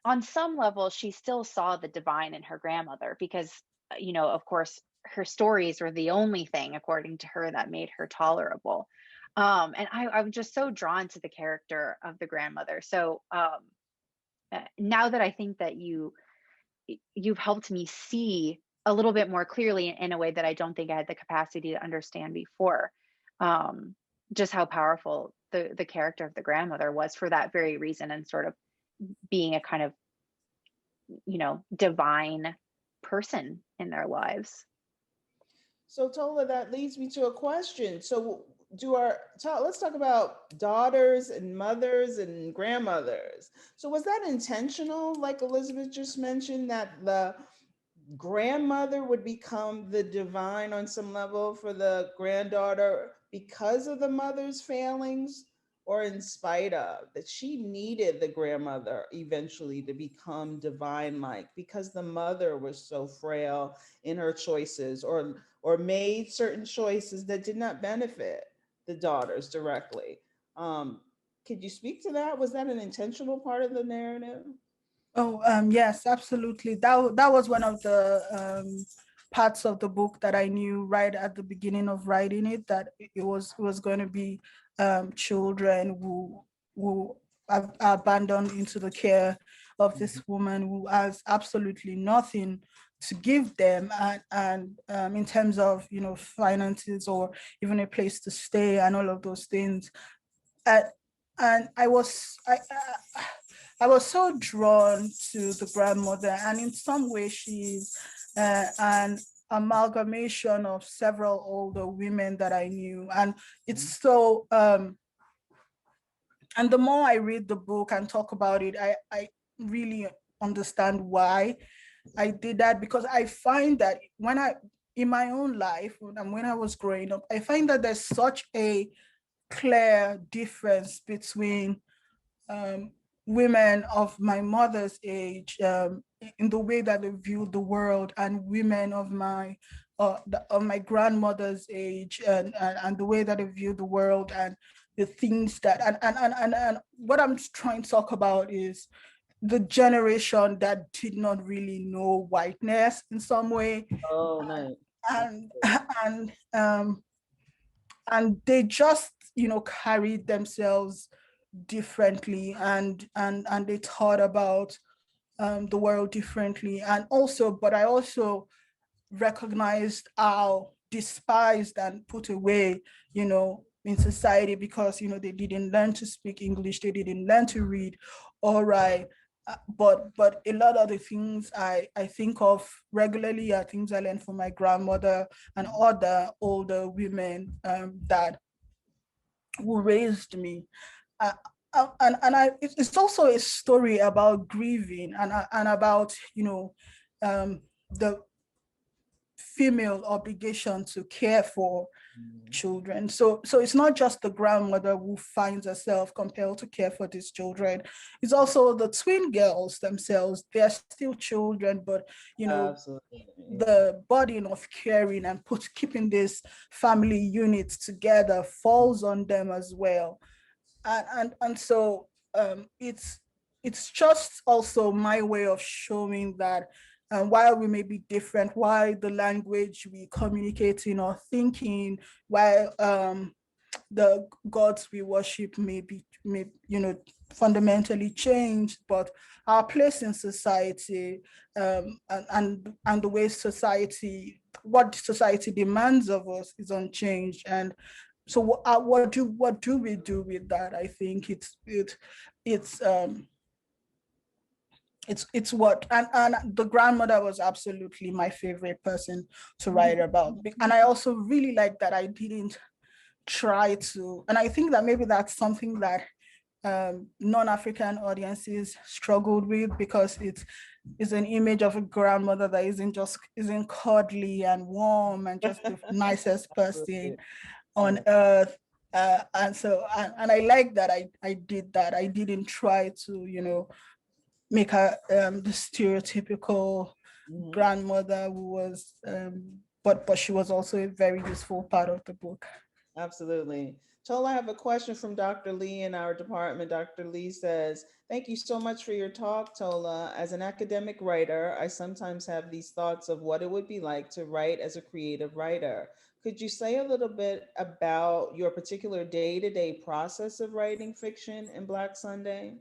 on some level, she still saw the divine in her grandmother because, of course, her stories were the only thing, according to her, that made her tolerable. And I'm just so drawn to the character of the grandmother. So now that I think that you've helped me see a little bit more clearly in a way that I don't think I had the capacity to understand before, um, just how powerful the character of the grandmother was for that very reason, and sort of being a kind of, divine person in their lives. So Tola, that leads me to a question. So let's talk about daughters and mothers and grandmothers. So was that intentional, like Elizabeth just mentioned, that the grandmother would become the divine on some level for the granddaughter because of the mother's failings, or in spite of that she needed the grandmother eventually to become divine like because the mother was so frail in her choices, or made certain choices that did not benefit the daughters directly? Could you speak to that? Was that an intentional part of the narrative? Oh, yes, absolutely. That was one of the parts of the book that I knew right at the beginning of writing it, that it was going to be children who are abandoned into the care of this woman who has absolutely nothing to give them, and in terms of finances or even a place to stay and all of those things. And and I was so drawn to the grandmother, and in some way she's an amalgamation of several older women that I knew. And it's so and the more I read the book and talk about it, I really understand why I did that, because I find that in my own life, when I was growing up, I find that there's such a clear difference between um, women of my mother's age, in the way that they view the world, and women of my grandmother's age, and the way that they view the world, and the things that and what I'm trying to talk about is the generation that did not really know whiteness in some way, Oh, nice. and and um, and they just carried themselves differently, and they thought about the world differently. And also, but I also recognized how despised and put away, in society, because they didn't learn to speak English, they didn't learn to read or write. But a lot of the things I think of regularly are things I learned from my grandmother and other older women that who raised me. Uh, it's also a story about grieving, and about um, the female obligation to care for children. So it's not just the grandmother who finds herself compelled to care for these children. It's also the twin girls themselves. They're still children, but Absolutely. the burden of caring and keeping this family unit together falls on them as well. And so it's just also my way of showing that while we may be different, while the language we communicate in or thinking, while the gods we worship may fundamentally change, but our place in society, and the way what society demands of us is unchanged. And so what do we do with that? I think it's it's what and the grandmother was absolutely my favorite person to write about. And I also really like that I didn't try to, and I think that maybe that's something that non-African audiences struggled with, because it's an image of a grandmother that isn't cuddly and warm and just the nicest person on earth. And I like that I did that. I didn't try to make her the stereotypical grandmother who was but she was also a very useful part of the book. Absolutely. Tola, I have a question from Dr. Lee in our department. Dr. Lee says, thank you so much for your talk, Tola. As an academic writer, I sometimes have these thoughts of what it would be like to write as a creative writer. Could you say a little bit about your particular day-to-day process of writing fiction in Black Sunday?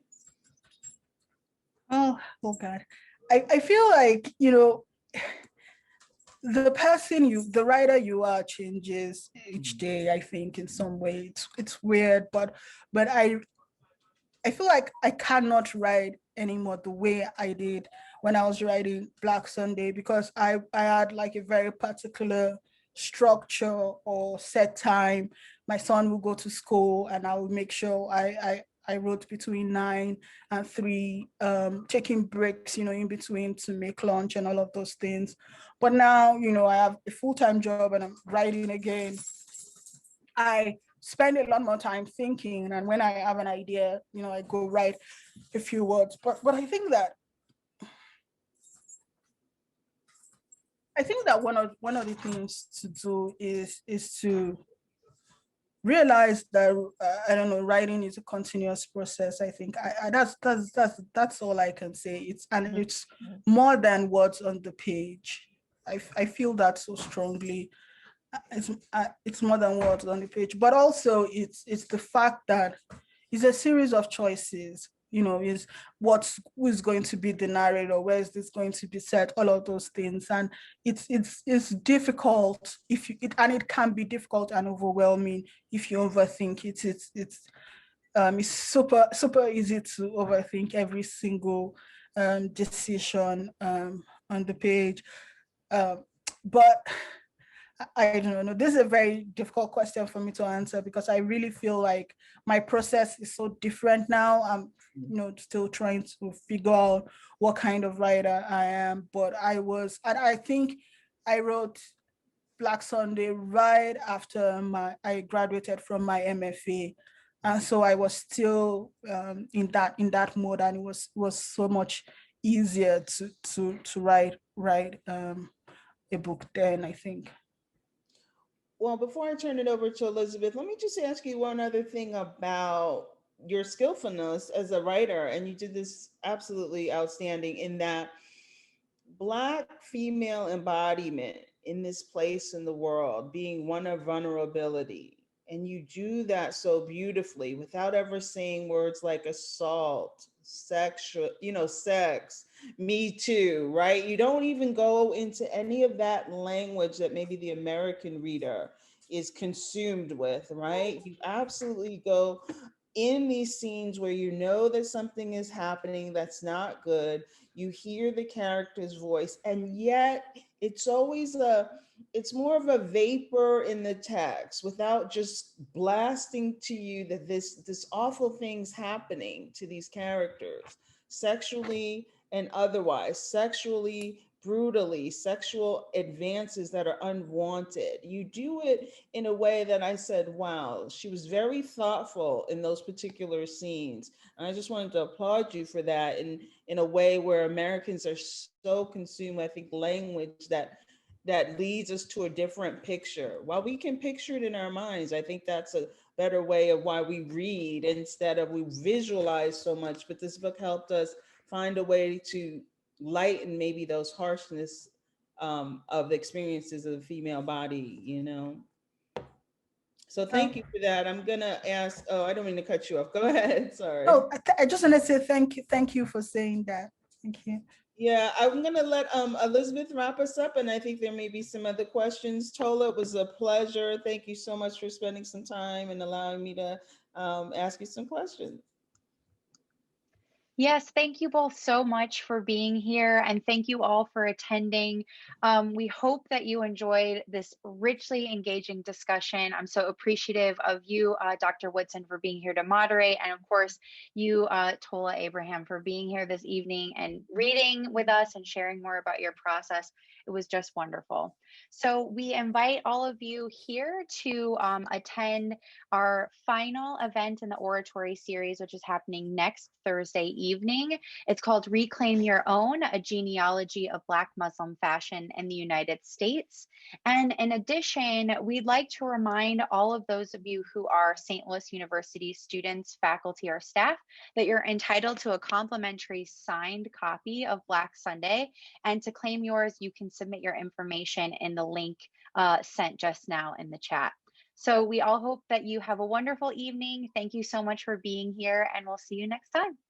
Oh God. I feel like, the writer you are changes each day, I think, in some way. It's weird, but I feel like I cannot write anymore the way I did when I was writing Black Sunday, because I had like a very particular structure or set time. My son will go to school and I will make sure I wrote between 9 and 3, taking breaks, in between to make lunch and all of those things. But now, I have a full-time job and I'm writing again. I spend a lot more time thinking, and when I have an idea, I go write a few words. But I think that one of the things to do is to realize that I don't know, writing is a continuous process. I think that's all I can say. It's more than words on the page. I feel that so strongly. It's more than words on the page, but also it's the fact that it's a series of choices. Is who's going to be the narrator, where is this going to be set, all of those things. And it's difficult and it can be difficult and overwhelming if you overthink it. It's super easy to overthink every single decision on the page. But I don't know. This is a very difficult question for me to answer, because I really feel like my process is so different now. I'm, still trying to figure out what kind of writer I am. But and I think I wrote Black Sunday right after I graduated from my MFA. And so I was still in that mode, and it was so much easier to write a book then, I think. Well, before I turn it over to Elizabeth, let me just ask you one other thing about your skillfulness as a writer. And you did this absolutely outstanding in that Black female embodiment in this place in the world, being one of vulnerability. And you do that so beautifully without ever saying words like assault, sexual, sex, me too, right? You don't even go into any of that language that maybe the American reader is consumed with, right? You absolutely go in these scenes where you know that something is happening that's not good. You hear the character's voice, and yet it's it's more of a vapor in the text, without just blasting to you that this awful thing's happening to these characters, sexually and otherwise, sexually, brutally, sexual advances that are unwanted. You do it in a way that I said, wow, she was very thoughtful in those particular scenes. And I just wanted to applaud you for that, in a way where Americans are so consumed, I think, language that leads us to a different picture. While we can picture it in our minds, I think that's a better way of why we read instead of we visualize so much. But this book helped us find a way to lighten maybe those harshness of the experiences of the female body. So thank you for that. I'm gonna ask, oh, I don't mean to cut you off. Go ahead, sorry. Oh, I just want to say thank you for saying that. Thank you. Yeah, I'm gonna let Elizabeth wrap us up, and I think there may be some other questions. Tola, it was a pleasure. Thank you so much for spending some time and allowing me to ask you some questions. Yes, thank you both so much for being here, and thank you all for attending. We hope that you enjoyed this richly engaging discussion. I'm so appreciative of you, Dr. Woodson, for being here to moderate, and of course, you, Tola Abraham, for being here this evening and reading with us and sharing more about your process. It was just wonderful. So we invite all of you here to attend our final event in the oratory series, which is happening next Thursday evening. It's called Reclaim Your Own, a genealogy of Black Muslim fashion in the United States. And in addition, we'd like to remind all of those of you who are St. Louis University students, faculty, or staff that you're entitled to a complimentary signed copy of Black Sunday. And to claim yours, you can submit your information in the link sent just now in the chat. So we all hope that you have a wonderful evening. Thank you so much for being here, and we'll see you next time.